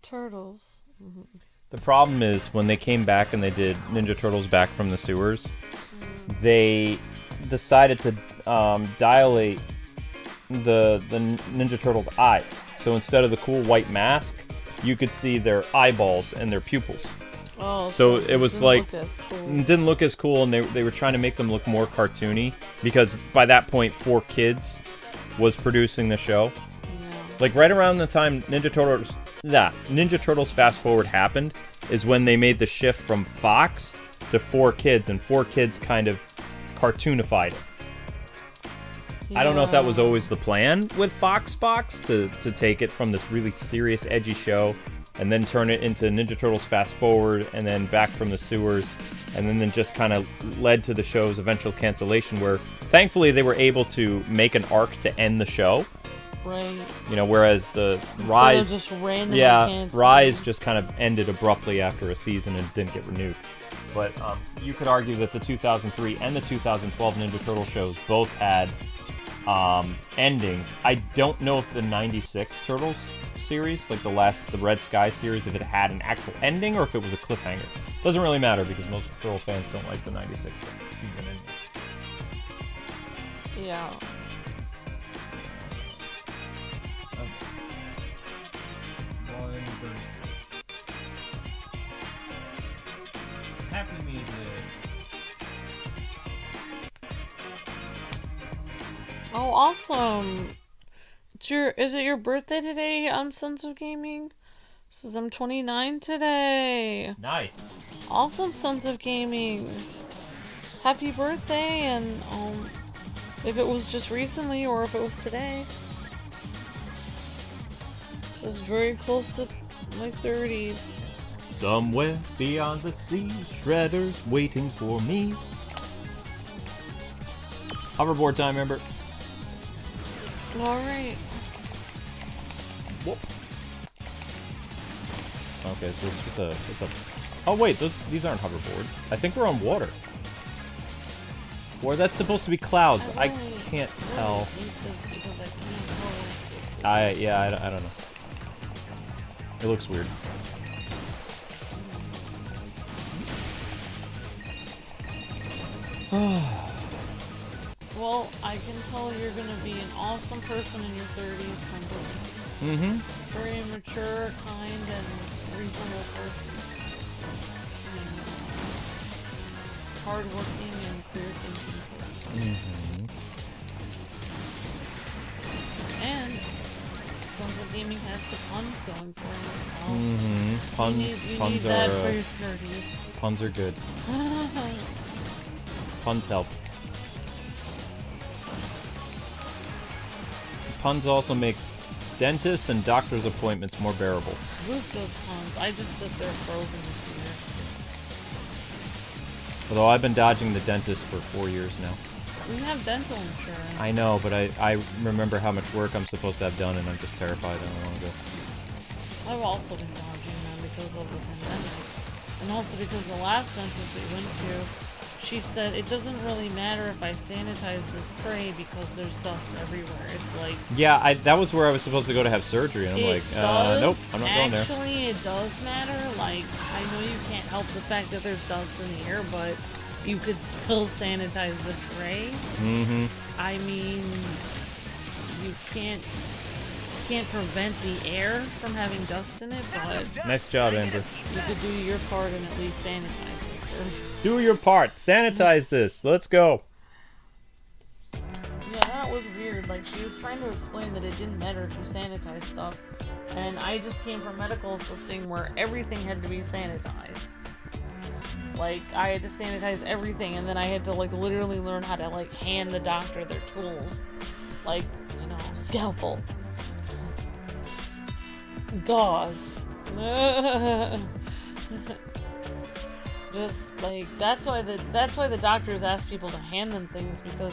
Turtles. The problem is when they came back and they did Ninja Turtles Back from the Sewers, they decided to dilate the Ninja Turtles' eyes. So instead of the cool white mask, you could see their eyeballs and their pupils. Oh, So it was didn't like, look as cool. it didn't look as cool, and they were trying to make them look more cartoony, because by that point 4Kids was producing the show. Yeah. Like right around the time Ninja Turtles Fast Forward happened is when they made the shift from Fox to 4Kids, and 4Kids kind of cartoonified it. I don't know if that was always the plan with Fox to take it from this really serious, edgy show and then turn it into Ninja Turtles Fast Forward and then Back from the Sewers, and then just kind of led to the show's eventual cancellation, where thankfully they were able to make an arc to end the show. Right. You know, whereas the Instead Rise, of just randomly yeah, canceling. Rise just kind of ended abruptly after a season and didn't get renewed. But you could argue that the 2003 and the 2012 Ninja Turtle shows both had endings. I don't know if the 96 Turtles series, like the Red Sky series, if it had an actual ending or if it was a cliffhanger. Doesn't really matter because most Turtle fans don't like the 96 season ending. Yeah. Happy music. Oh, awesome! Is it your birthday today? Sons of Gaming. Says I'm 29 today. Nice. Awesome, Sons of Gaming. Happy birthday, and if it was just recently or if it was today. It's very close to my 30s. Somewhere beyond the sea, Shredder's waiting for me. Hoverboard time, remember? Alright. Whoop. Okay, so it's just oh wait, these aren't hoverboards. I think we're on water. Or that's supposed to be clouds. I can't tell. I don't know. It looks weird. Well, I can tell you're gonna be an awesome person in your 30s. Mm-hmm. Very mature, kind, and reasonable person. And, hardworking and clear-thinking person. Mm-hmm. And Sons of Gaming has the puns going for him. Mm-hmm. Puns. You Puns need that are. for your 30s. Puns are good. Puns help. Puns also make dentists and doctor's appointments more bearable. Who's those puns? I just sit there frozen in fear. Although I've been dodging the dentist for 4 years now. We have dental insurance. I know, but I remember how much work I'm supposed to have done, and I'm just terrified. I don't want to go. I've also been dodging them because of the pandemic. And also because the last dentist we went to, she said it doesn't really matter if I sanitize this tray because there's dust everywhere. It's like... Yeah, that was where I was supposed to go to have surgery, and I'm like, nope, I'm not going there. Actually, it does matter. Like, I know you can't help the fact that there's dust in the air, but you could still sanitize the tray. Mm-hmm. I mean, you can't prevent the air from having dust in it, but... Nice job, Amber. You could do your part and at least sanitize this, sir. Do your part. Sanitize this. Let's go. Yeah, that was weird. Like, she was trying to explain that it didn't matter to sanitize stuff. And I just came from medical assisting where everything had to be sanitized. Like, I had to sanitize everything, and then I had to, like, literally learn how to, like, hand the doctor their tools. Like, you know, scalpel. Gauze. Just like that's why the doctors ask people to hand them things, because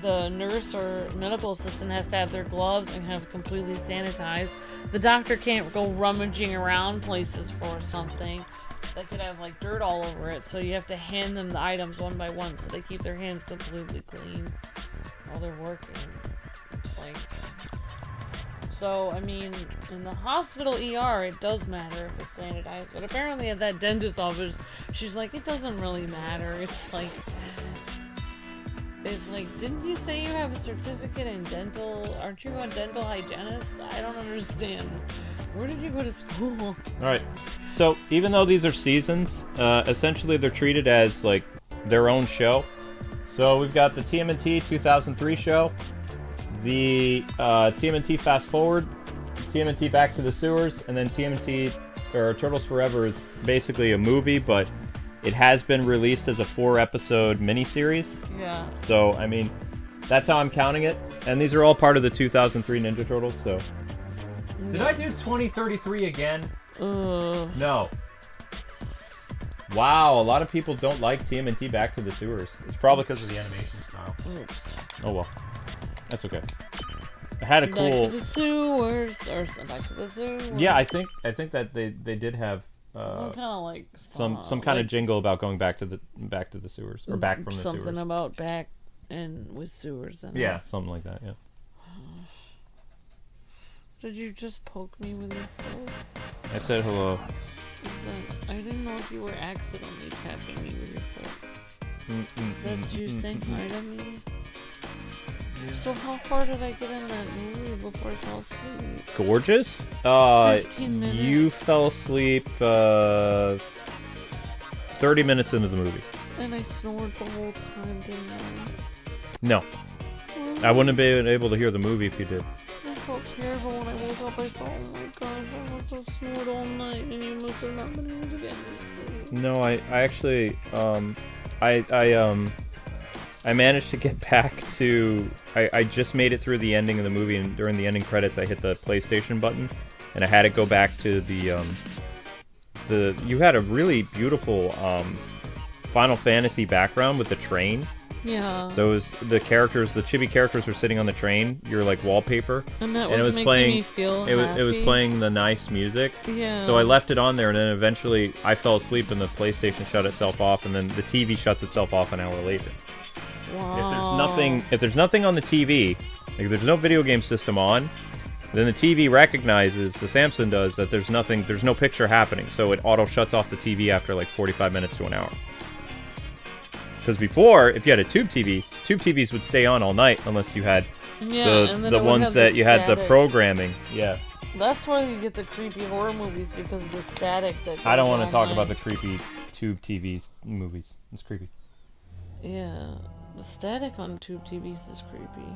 the nurse or medical assistant has to have their gloves and have completely sanitized. The doctor can't go rummaging around places for something that could have like dirt all over it, so you have to hand them the items one by one so they keep their hands completely clean while they're working. Like, so, I mean, in the hospital ER, it does matter if it's sanitized, but apparently at that dentist office, she's like, it doesn't really matter. It's like, didn't you say you have a certificate in dental? Aren't you a dental hygienist? I don't understand. Where did you go to school? Alright, so even though these are seasons, essentially they're treated as, like, their own show. So we've got the TMNT 2003 show, the TMNT Fast Forward, TMNT Back to the Sewers, and then TMNT, or Turtles Forever, is basically a movie, but it has been released as a 4-episode miniseries. Yeah. So, I mean, that's how I'm counting it. And these are all part of the 2003 Ninja Turtles, so... Did I do 2033 again? No. Wow, a lot of people don't like TMNT Back to the Sewers. It's probably because of the animation style. Oops. Oh well. That's okay. I had a cool... Back to the sewers, or Back to the Sewers. Yeah, I think that they did have some kind of like some kind of jingle about going back to the sewers, or back from the something sewers. About back and with sewers and yeah, something like that. Yeah. Did you just poke me with your foot? I said hello. I didn't know if you were accidentally tapping me with your foot. That's you saying hi to me? So how far did I get in that movie before I fell asleep? Gorgeous. 15 minutes. You fell asleep 30 minutes into the movie. And I snored the whole time, didn't I? No. I wouldn't have been able to hear the movie if you did. I felt terrible when I woke up. I thought, oh my gosh, I must have snored all night and you must have not been able to get me sleep. No, I actually, I managed to get back to... I just made it through the ending of the movie, and during the ending credits, I hit the PlayStation button, and I had to go back to the... You had a really beautiful Final Fantasy background with the train. Yeah. So it was the chibi characters were sitting on the train, your like wallpaper, and it was making playing. Me feel it was playing the nice music. Yeah. So I left it on there, and then eventually I fell asleep, and the PlayStation shut itself off, and then the TV shuts itself off an hour later. Wow. If there's nothing on the TV, like if there's no video game system on, then the TV recognizes, the Samsung does, that there's no picture happening, so it auto shuts off the TV after like 45 minutes to an hour. Because before, if you had a tube TV, tube TVs would stay on all night unless you had the ones that you had the programming. Yeah. That's why you get the creepy horror movies, because of the static that goes I don't want to talk online. about the creepy tube TVs movies. It's creepy. Yeah. The static on tube TVs is creepy.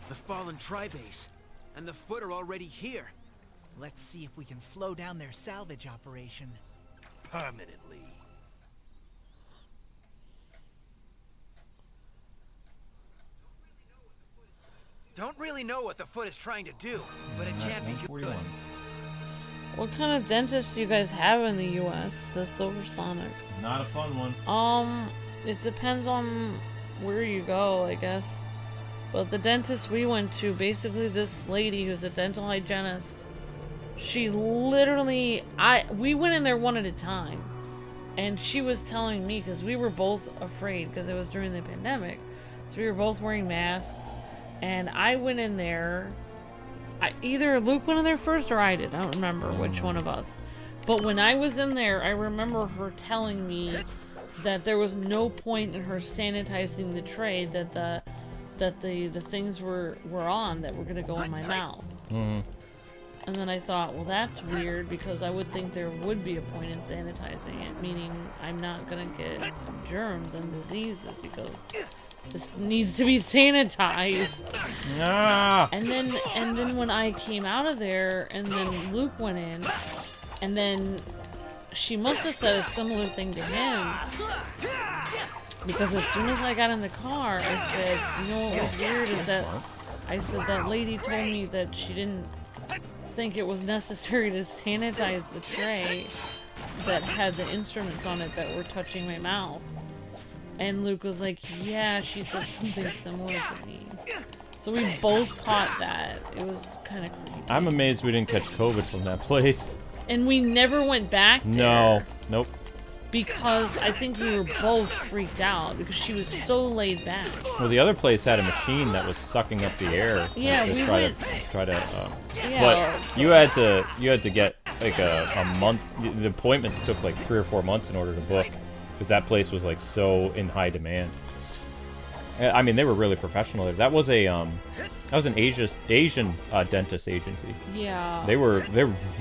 The fallen tri-base. And the Foot are already here. Let's see if we can slow down their salvage operation. Permanently. Don't really know what the Foot is trying to do, but it can't be good. 41. What kind of dentist do you guys have in the U.S.? Says Silver Sonic. Not a fun one. It depends on where you go, I guess. But the dentist we went to, basically this lady who's a dental hygienist, she literally, we went in there one at a time, and she was telling me, because we were both afraid, because it was during the pandemic, so we were both wearing masks, and I went in there, either Luke went in there first or I did, I don't remember which one of us, but when I was in there, I remember her telling me that there was no point in her sanitizing the tray that the things were on that were going to go in my mouth. Mm-hmm. And then I thought, well, that's weird, because I would think there would be a point in sanitizing it, meaning I'm not going to get germs and diseases because this needs to be sanitized. Ah! And then when I came out of there, and then Luke went in, and then she must have said a similar thing to him, because as soon as I got in the car, I said, you know what was weird is that I said that lady told me that she didn't think it was necessary to sanitize the tray that had the instruments on it that were touching my mouth. And Luke was like, yeah, she said something similar to me. So we both caught that. It was kind of creepy. I'm amazed we didn't catch COVID from that place. And we never went back there. No. Nope. Because I think we were both freaked out because she was so laid back. Well, the other place had a machine that was sucking up the air. Yeah, we went. Yeah. But you had to get like a month. The appointments took like 3 or 4 months in order to book, because that place was like so in high demand. I mean, they were really professional. That was an Asian dentist agency. Yeah. They were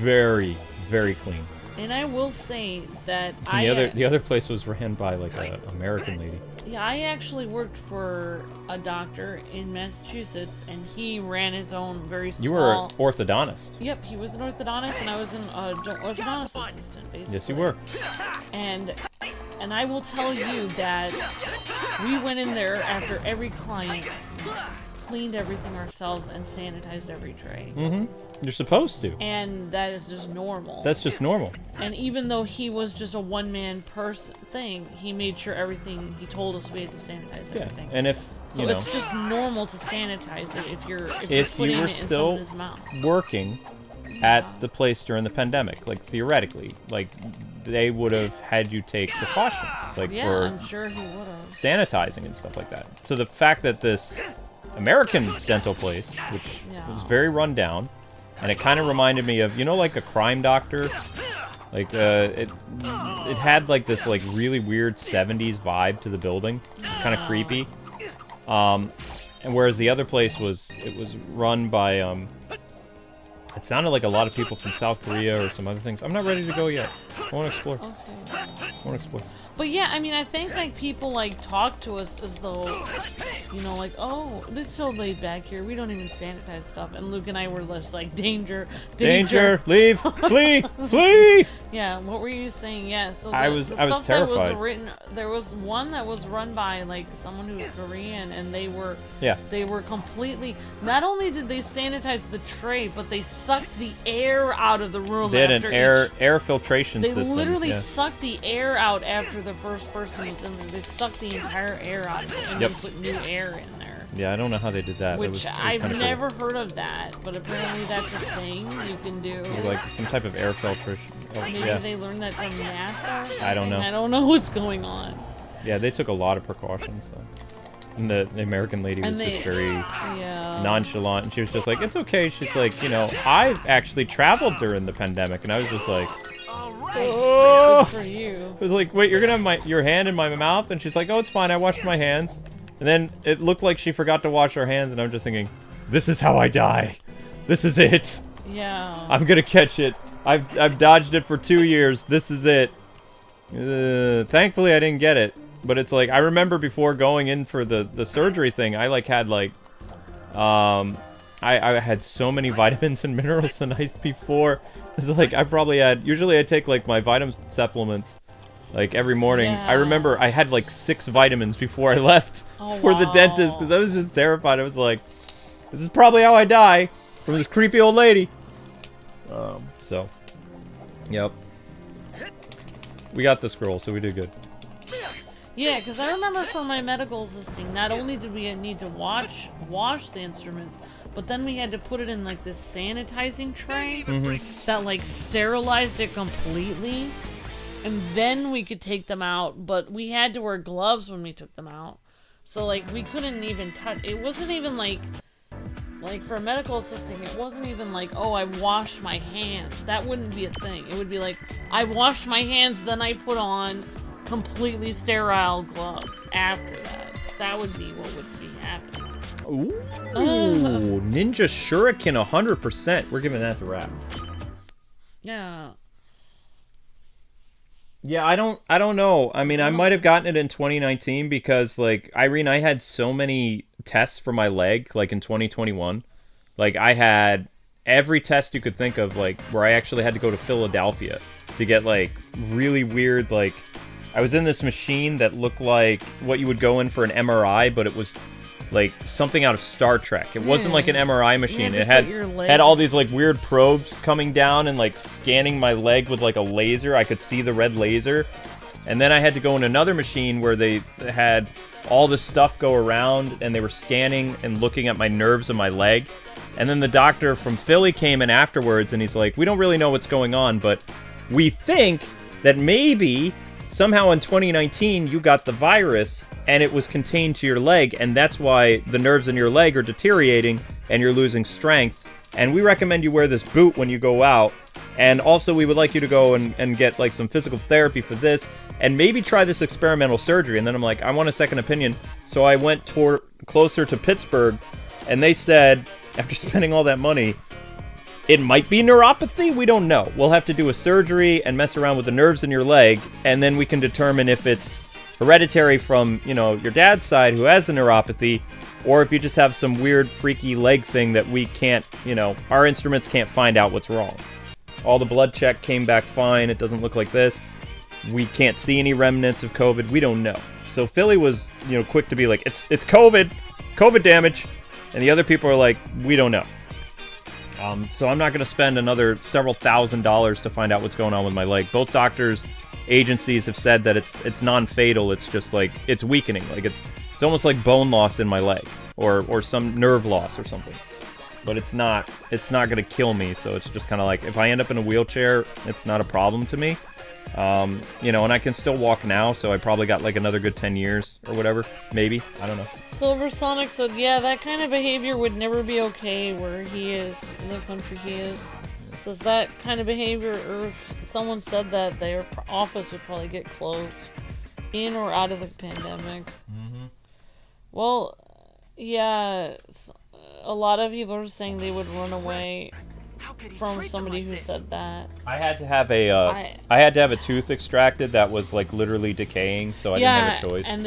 very, very clean. And I will say that the other place was ran by like an American lady. Yeah, I actually worked for a doctor in Massachusetts, and he ran his own very small... You were an orthodontist. Yep, he was an orthodontist, and I was an orthodontist assistant, basically. Yes, you were. And I will tell you that we went in there after every client, cleaned everything ourselves, and sanitized every tray. Mm-hmm. You're supposed to. And that is just normal. That's just normal. And even though he was just a one-man person thing, he made sure everything, he told us we had to sanitize everything. And if, so it's just normal to sanitize it if you're if putting you were it in still someone's mouth. working at the place during the pandemic, like theoretically, like they would have had you take precautions, like for I'm sure he would have. sanitizing and stuff like that. So the fact that this American dental place, which was very run down, and it kind of reminded me of, you know, like a Crime Doctor, like it had like this like really weird 70s vibe to the building, kind of creepy. And whereas the other place was run by it sounded like a lot of people from South Korea or some other things. I'm not ready to go yet. I want to explore. Okay. I want to explore. But yeah, I mean, I think like people like talk to us as though you know, like, oh, it's so laid back here. We don't even sanitize stuff. And Luke and I were just like, danger, danger, leave, flee, flee. Yeah, what were you saying? Yeah, so I was terrified. That was written, there was one that was run by like someone who was Korean, and they were completely. Not only did they sanitize the tray, but they sucked the air out of the room. They had an air filtration system. They literally sucked the air out after the first person was in there. They sucked the entire air out of it and then put new air in there. Yeah, I don't know how they did that. Which I've never heard of that, but apparently that's a thing you can do. Like some type of air filtration. Oh, Maybe they learned that from NASA or something? I don't know. I don't know what's going on. Yeah, they took a lot of precautions. So. And the American lady was just very nonchalant, and she was just like, it's okay. She's like, you know, I've actually traveled during the pandemic, and I was just like, oh. Good for you. I was like, wait, you're gonna have your hand in my mouth? And she's like, oh, it's fine, I washed my hands. And then it looked like she forgot to wash her hands, and I'm just thinking, this is how I die. This is it. Yeah. I'm gonna catch it. I've dodged it for 2 years. This is it. Thankfully, I didn't get it. But it's like, I remember before going in for the surgery thing, I like had like, I had so many vitamins and minerals the night before. It's like, I probably had, usually I take like my vitamin supplements like every morning. Yeah. I remember I had like 6 vitamins before I left for the dentist, because I was just terrified. I was like, this is probably how I die from this creepy old lady. So, yep. We got the scroll, so we did good. Yeah, because I remember for my medicals listing, not only did we need to wash the instruments, but then we had to put it in like this sanitizing tray that like sterilized it completely, and then we could take them out. But we had to wear gloves when we took them out, so like we couldn't even touch. It wasn't even like for a medical assisting, it wasn't even like, oh, I washed my hands. That wouldn't be a thing. It would be like, I washed my hands, then I put on completely sterile gloves after that. That would be what would be happening. Ooh, Ninja Shuriken 100%. We're giving that to Raph. Yeah. Yeah, I don't know. I mean, I might have gotten it in 2019 because, like, Irene, I had so many tests for my leg, like, in 2021. Like, I had every test you could think of, like, where I actually had to go to Philadelphia to get, like, really weird, like, I was in this machine that looked like what you would go in for an MRI, but it was like something out of Star Trek. It wasn't like an MRI machine. It had all these like weird probes coming down and like scanning my leg with like a laser. I could see the red laser. And then I had to go in another machine where they had all this stuff go around, and they were scanning and looking at my nerves of my leg. And then the doctor from Philly came in afterwards, and he's like, we don't really know what's going on, but we think that maybe somehow in 2019 you got the virus and it was contained to your leg, and that's why the nerves in your leg are deteriorating and you're losing strength. And we recommend you wear this boot when you go out. And also we would like you to go and get like some physical therapy for this, and maybe try this experimental surgery. And then I'm like, I want a second opinion. So I went closer to Pittsburgh, and they said, after spending all that money, it might be neuropathy. We don't know. We'll have to do a surgery and mess around with the nerves in your leg, and then we can determine if it's hereditary from, you know, your dad's side who has the neuropathy, or if you just have some weird freaky leg thing that we can't, you know, our instruments can't find out what's wrong. All the blood check came back fine. It doesn't look like this. We can't see any remnants of COVID. We don't know. So Philly was, you know, quick to be like, it's COVID damage. And the other people are like, we don't know. So I'm not going to spend another several $1,000s to find out what's going on with my leg. Both doctors, agencies have said that it's non-fatal. It's just like, it's weakening. Like it's almost like bone loss in my leg, or some nerve loss or something. But it's not going to kill me. So it's just kind of like, if I end up in a wheelchair, it's not a problem to me. You know, and I can still walk now, so I probably got like another good 10 years or whatever. Maybe. I don't know. Silver Sonic said, yeah, that kind of behavior would never be okay where he is, in the country he is. Says that kind of behavior, or someone said that their office would probably get closed in or out of the pandemic. Mm-hmm. Well, yeah, a lot of people are saying they would run away. from somebody who said that. I had to have a I had to have a tooth extracted that was like literally decaying, so I didn't have a choice. And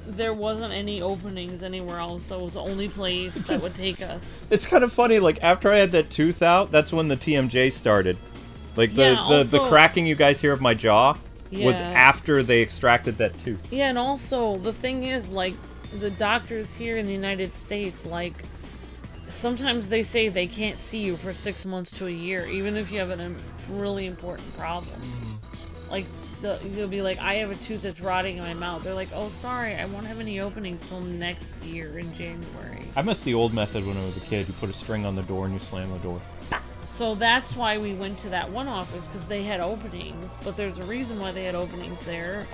there wasn't any openings anywhere else. That was the only place that would take us. It's kind of funny, like after I had that tooth out, that's when the TMJ started. Like the cracking you guys hear of my jaw was after they extracted that tooth. Yeah, and also the thing is, like, the doctors here in the United States, like, sometimes they say they can't see you for 6 months to a year, even if you have a really important problem. Like, you'll be like, I have a tooth that's rotting in my mouth. They're like, oh, sorry, I won't have any openings till next year in January. I missed the old method when I was a kid. You put a string on the door and you slam the door. So that's why we went to that one office, because they had openings. But there's a reason why they had openings there.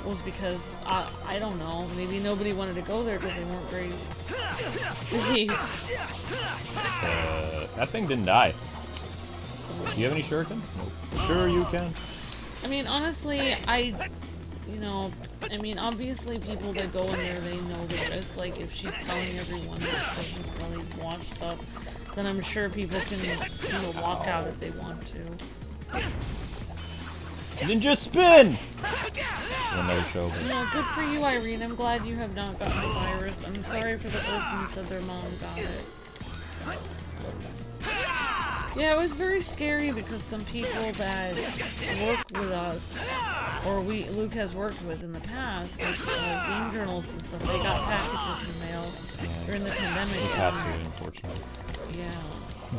Was because, I don't know, maybe nobody wanted to go there because they weren't great. That thing didn't die. Do you have any shuriken? Nope. Sure you can. I mean, honestly, obviously people that go in there, they know the risk. Like, if she's telling everyone that she doesn't really watch stuff, then I'm sure people can, walk out if they want to. Ninja spin! Another show. No, good for you, Irene. I'm glad you have not gotten the virus. I'm sorry for the person who said their mom got it. Yeah, it was very scary because some people that work with us, or Luke has worked with in the past, like game journalists and stuff, they got packages in the mail during the pandemic. He passed away, unfortunately. Yeah.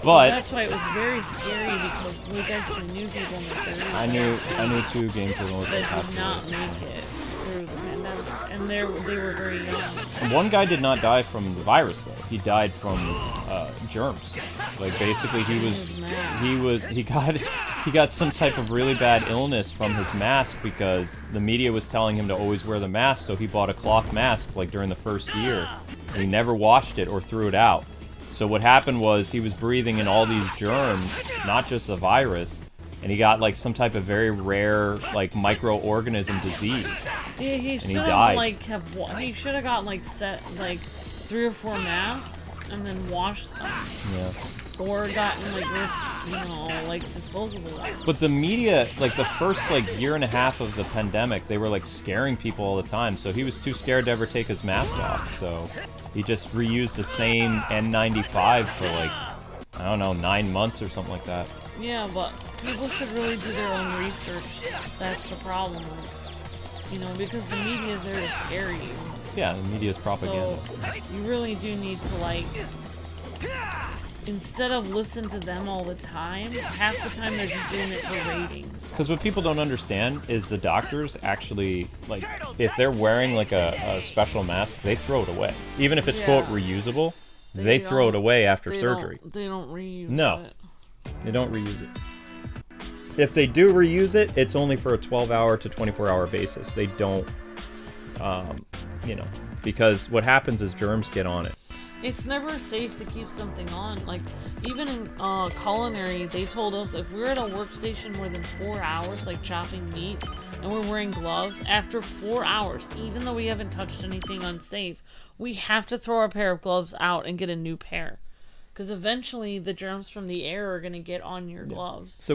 But so that's why it was very scary, because Luke actually knew people in the 30s. I knew 2 game journalists that did not make it through the pandemic, and they were very young. And one guy did not die from the virus though. He died from germs. Like basically he got some type of really bad illness from his mask, because the media was telling him to always wear the mask, so he bought a cloth mask like during the first year. And he never washed it or threw it out. So what happened was he was breathing in all these germs, not just the virus, and he got like some type of very rare like microorganism disease. Yeah, he should have gotten like 3 or 4 masks and then washed them. Yeah. Or gotten like disposable ones. But the media, like the first year and a half of the pandemic, they were like scaring people all the time. So he was too scared to ever take his mask off. So he just reused the same N95 for like, I don't know, 9 months or something like that. Yeah, but people should really do their own research. That's the problem. Because the media is there to scare you. Yeah, the media is propaganda. So you really do need to instead of listen to them all the time, half the time they're just doing it for ratings. Because what people don't understand is the doctors actually, like, if they're wearing like a special mask, they throw it away. Even if it's quote reusable, they throw it away after surgery. They don't reuse it. No, they don't reuse it. If they do reuse it, it's only for a 12-hour to 24-hour basis. They don't, because what happens is germs get on it. It's never safe to keep something on. Like, even in culinary, they told us if we're at a workstation more than 4 hours, like chopping meat, and we're wearing gloves, after 4 hours, even though we haven't touched anything unsafe, we have to throw our pair of gloves out and get a new pair. Because eventually the germs from the air are going to get on your gloves. So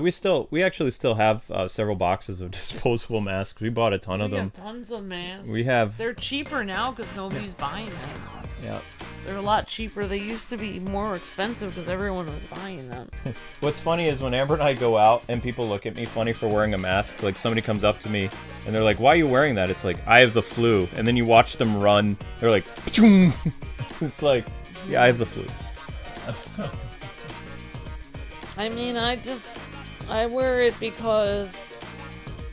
we actually still have several boxes of disposable masks. We bought a ton of them. We have tons of masks. They're cheaper now because nobody's buying them. Yeah. They're a lot cheaper. They used to be more expensive because everyone was buying them. What's funny is when Amber and I go out and people look at me funny for wearing a mask, like somebody comes up to me and they're like, why are you wearing that? It's like, I have the flu. And then you watch them run. They're like, Pchoom! It's like, yeah, I have the flu. I mean, I wear it because,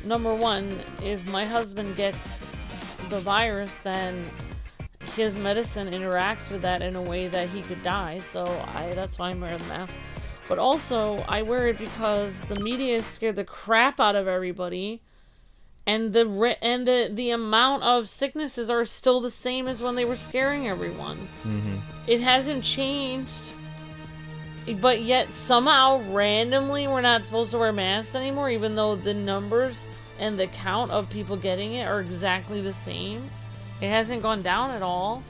number one, if my husband gets the virus, then his medicine interacts with that in a way that he could die, so that's why I'm wearing the mask. But also, I wear it because the media scared the crap out of everybody, and the amount of sicknesses are still the same as when they were scaring everyone. Mm-hmm. It hasn't changed. But yet, somehow, randomly, we're not supposed to wear masks anymore, even though the numbers and the count of people getting it are exactly the same. It hasn't gone down at all.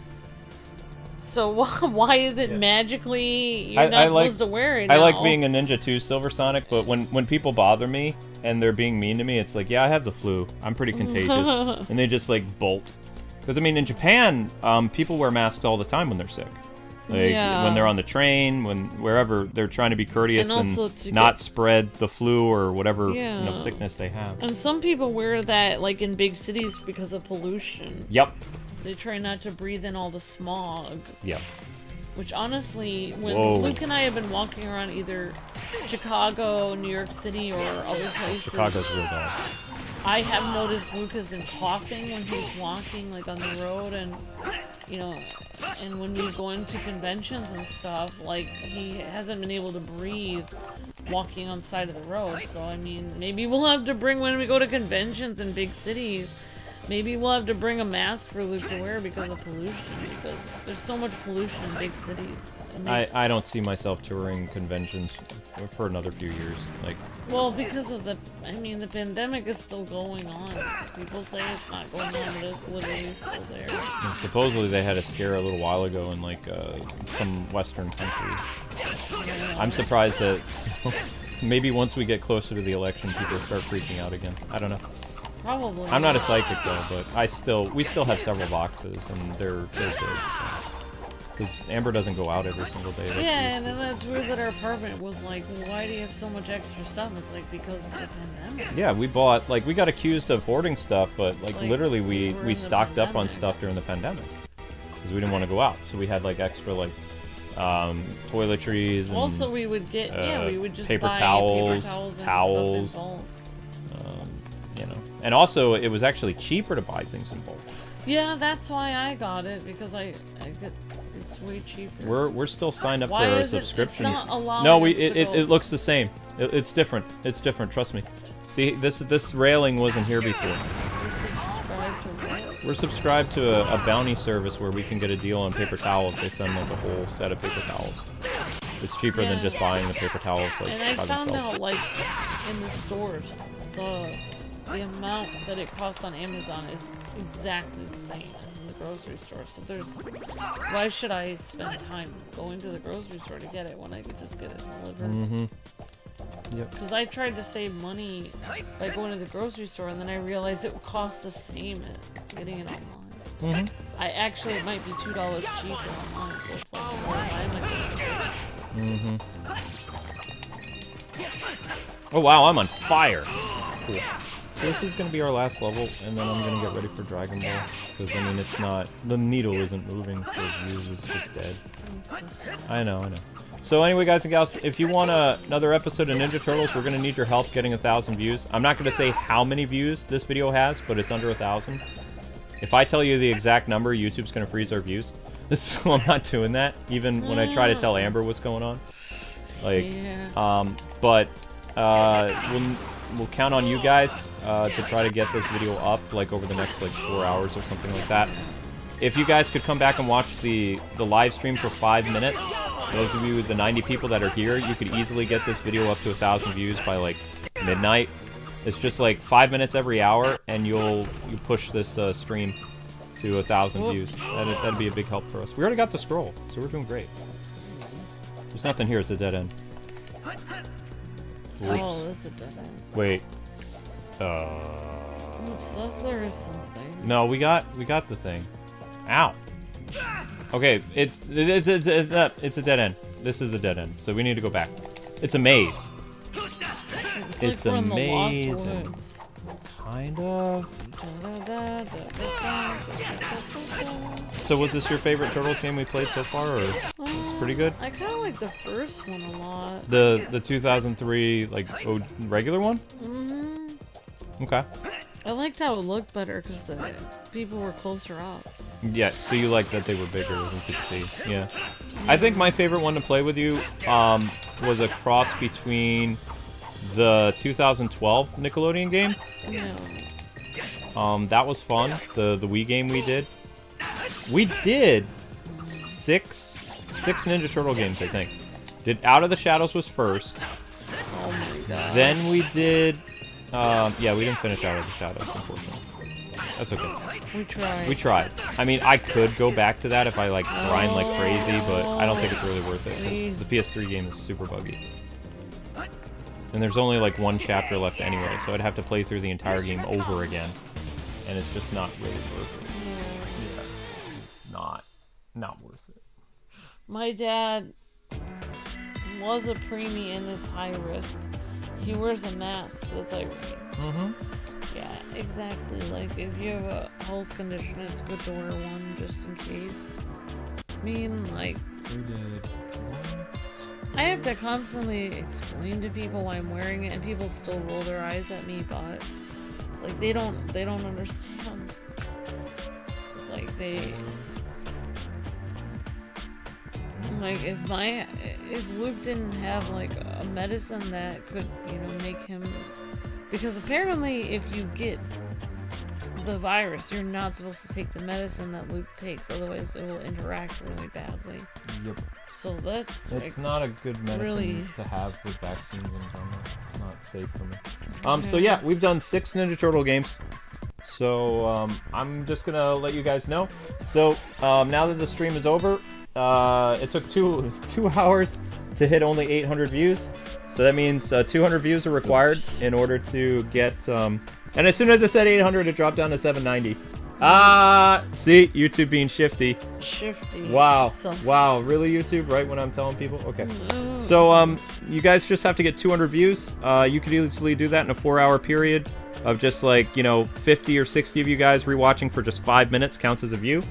So why is it magically you're not supposed to wear it I now? like being a ninja too, Silver Sonic, but when people bother me and they're being mean to me, it's like, yeah, I have the flu. I'm pretty contagious. And they just, like, bolt. Because, I mean, in Japan, people wear masks all the time when they're sick. Like, when they're on the train, wherever, they're trying to be courteous and not spread the flu or whatever sickness they have. And some people wear that, like, in big cities because of pollution. Yep. They try not to breathe in all the smog. Yep. Which, honestly, when Luke and I have been walking around either Chicago, New York City, or other places... Chicago's real bad. I have noticed Luke has been coughing when he's walking, like, on the road, and, you know, and when we go into conventions and stuff, like, he hasn't been able to breathe walking on the side of the road. So, I mean, maybe we'll have to bring, when we go to conventions in big cities, maybe we'll have to bring a mask for Luke to wear because of pollution, because there's so much pollution in big cities. I don't see myself touring conventions for another few years. Like, well, because of the pandemic is still going on. People say it's not going on, but it's literally still there. And supposedly they had a scare a little while ago in, like, some Western country. Yeah. I'm surprised that maybe once we get closer to the election, people start freaking out again. I don't know. Probably. I'm not a psychic though, but we still have several boxes, and they're good. Because Amber doesn't go out every single day. Yeah, and then that's weird that our apartment was like, well, why do you have so much extra stuff? It's like, because of the pandemic. Yeah, we bought, like, we got accused of hoarding stuff, but, like literally we stocked up on stuff during the pandemic. Because we didn't want to go out. So we had, like, extra, like, toiletries and... Also, we would get, we would just paper buy towels, and towels, stuff in bulk. you know. And also, it was actually cheaper to buy things in bulk. Yeah, that's why I got it, because I get... It's way cheaper. We're still signed up Why for a is subscription. It's not allowing No, us to go. it looks the same. It's different. It's different. Trust me. See, this railing wasn't here before. We're subscribed to a bounty service where we can get a deal on paper towels. They send, like, a whole set of paper towels. It's cheaper than just buying the paper towels, like, and I by found themselves. out, like, in the stores, the amount that it costs on Amazon is exactly the same as in the grocery store. So why should I spend time going to the grocery store to get it when I could just get it delivered? Mm-hmm. Yep. Because I tried to save money by going to the grocery store, and then I realized it would cost the same at getting it online. Mm-hmm. It might be $2 cheaper online, so it's like, why am I Mm-hmm. Oh wow, I'm on fire! Cool. So this is gonna be our last level, and then I'm gonna get ready for Dragon Ball. Because, I mean, it's not... The needle isn't moving, so Views is just dead. I know. So anyway, guys and gals, if you want another episode of Ninja Turtles, we're gonna need your help getting 1,000 views. I'm not gonna say how many views this video has, but it's under 1,000. If I tell you the exact number, YouTube's gonna freeze our views. So I'm not doing that, even when I try to tell Amber what's going on. Like, we'll count on you guys to try to get this video up, like, over the next, like, 4 hours or something like that. If you guys could come back and watch the live stream for 5 minutes, those of you, the 90 people that are here, you could easily get this video up to 1,000 views by, like, midnight. It's just, like, 5 minutes every hour, and you push this stream to 1,000 views. That'd be a big help for us. We already got the scroll, so we're doing great. There's nothing here. It's a dead end. Oops. Oh, that's a dead end. Wait. It says there is something. No, we got the thing. Ow. Okay, it's a dead end. This is a dead end, so we need to go back. It's a maze. It's like a maze. Kind of. So was this your favorite Turtles game we played so far, or it's pretty good? I kind of like the first one a lot. The 2003 like regular one? Mm-hmm. Okay. I liked how it looked better because the people were closer up. Yeah, so you like that they were bigger, we could see. Yeah. I think my favorite one to play with you was a cross between the 2012 Nickelodeon game. Yeah. That was fun. The Wii game we did. We did six Ninja Turtle games, I think. Did Out of the Shadows was first. Oh my god. Then we did... yeah, we didn't finish Out of the Shadows, unfortunately. That's okay. We tried. We tried. I mean, I could go back to that if I like grind like crazy, but I don't think it's really worth it. The PS3 game is super buggy. And there's only like one chapter left anyway, so I'd have to play through the entire game over again. And it's just not really worth it. Yeah. Not worth it. My dad was a preemie and is high risk. He wears a mask, so it's like... Yeah, exactly. Like, if you have a health condition, it's good to wear one just in case. I mean, like... I have to constantly explain to people why I'm wearing it, and people still roll their eyes at me, but... It's like, they don't understand. It's like, they... Like, if Luke didn't have, like, a medicine that could, you know, make him... Because apparently, if you get the virus, you're not supposed to take the medicine that Luke takes, otherwise it will interact really badly. Yep. So that's... It's like, not a good medicine really... to have with vaccines in general. It's not safe for me. So yeah, we've done 6 Ninja Turtle games. So, I'm just gonna let you guys know. So, now that the stream is over, it took 2 hours to hit only 800 views. So that means 200 views are required in order to get, and as soon as I said 800, it dropped down to 790. See, YouTube being shifty. Shifty. Wow. Sucks. Wow, really, YouTube? Right when I'm telling people? Okay. So, you guys just have to get 200 views. You could easily do that in a 4-hour period of just like, you know, 50 or 60 of you guys rewatching for just 5 minutes counts as a view.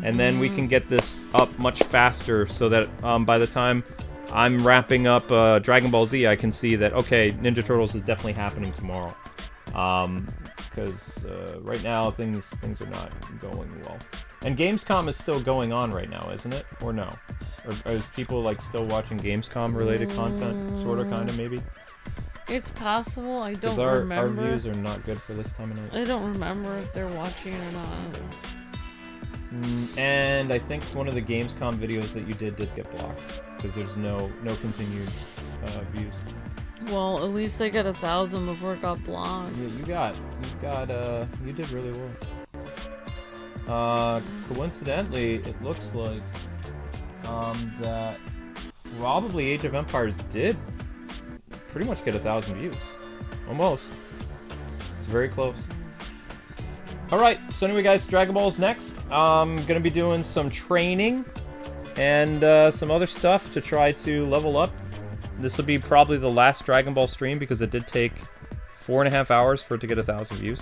And then we can get this up much faster so that by the time I'm wrapping up Dragon Ball Z, I can see that, okay, Ninja Turtles is definitely happening tomorrow. Because right now things are not going well. And Gamescom is still going on right now, isn't it? Or no? Or is people like still watching Gamescom related content? Sort of, kind of, maybe? It's possible. I don't our, remember. Our views are not good for this time of night. I don't remember if they're watching or not. And I think one of the Gamescom videos that you did get blocked because there's no continued views. Well, at least I got 1,000 before it got blocked. Yeah, you did really well. Coincidentally, it looks like that probably Age of Empires did pretty much get 1,000 views. Almost. It's very close. Alright, so anyway guys, Dragon Ball's next. I'm gonna be doing some training and some other stuff to try to level up. This will be probably the last Dragon Ball stream because it did take 4.5 hours for it to get 1,000 views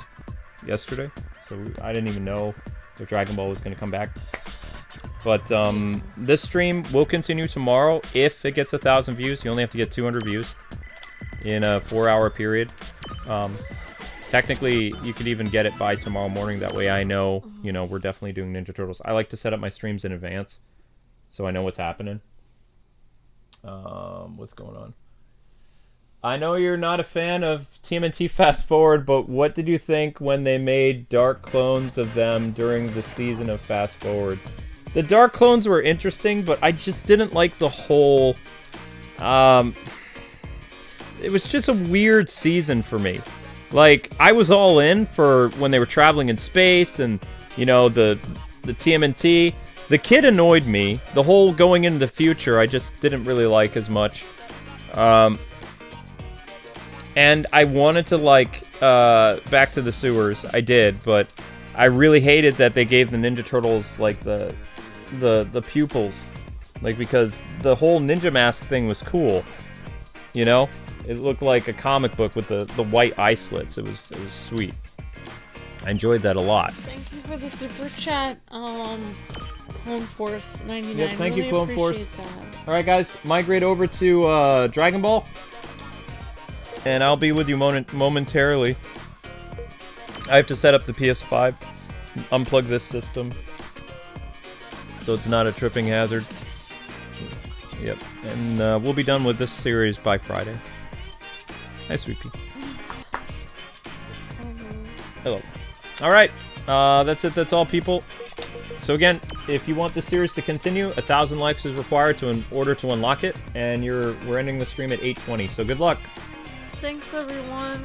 yesterday. So I didn't even know if Dragon Ball was gonna come back. But this stream will continue tomorrow if it gets 1,000 views. You only have to get 200 views in a 4-hour period. Technically, you could even get it by tomorrow morning. That way I know, you know, we're definitely doing Ninja Turtles. I like to set up my streams in advance so I know what's happening. What's going on? I know you're not a fan of TMNT Fast Forward, but what did you think when they made dark clones of them during the season of Fast Forward? The dark clones were interesting, but I just didn't like the whole... it was just a weird season for me. Like, I was all in for when they were traveling in space and, you know, the TMNT. The kid annoyed me. The whole going into the future, I just didn't really like as much. And I wanted to like Back to the Sewers. I did, but I really hated that they gave the Ninja Turtles like the pupils. Like, because the whole Ninja Mask thing was cool. You know? It looked like a comic book with the white eye slits. It was sweet. I enjoyed that a lot. Thank you for the super chat, Clone Force 99. Yep, thank really you, Clone Force. that. Alright guys, migrate over to Dragon Ball. And I'll be with you momentarily. I have to set up the PS5. Unplug this system. So it's not a tripping hazard. Yep, and we'll be done with this series by Friday. Hi, Sweet Pea. Hello. Alright, that's it. That's all, people. So again, if you want the series to continue, 1,000 likes is required in order to unlock it, and we're ending the stream at 8:20. So good luck. Thanks, everyone.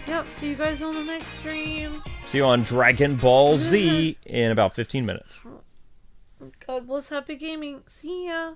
Yep, see you guys on the next stream. See you on Dragon Ball Z in about 15 minutes. God bless, happy gaming. See ya.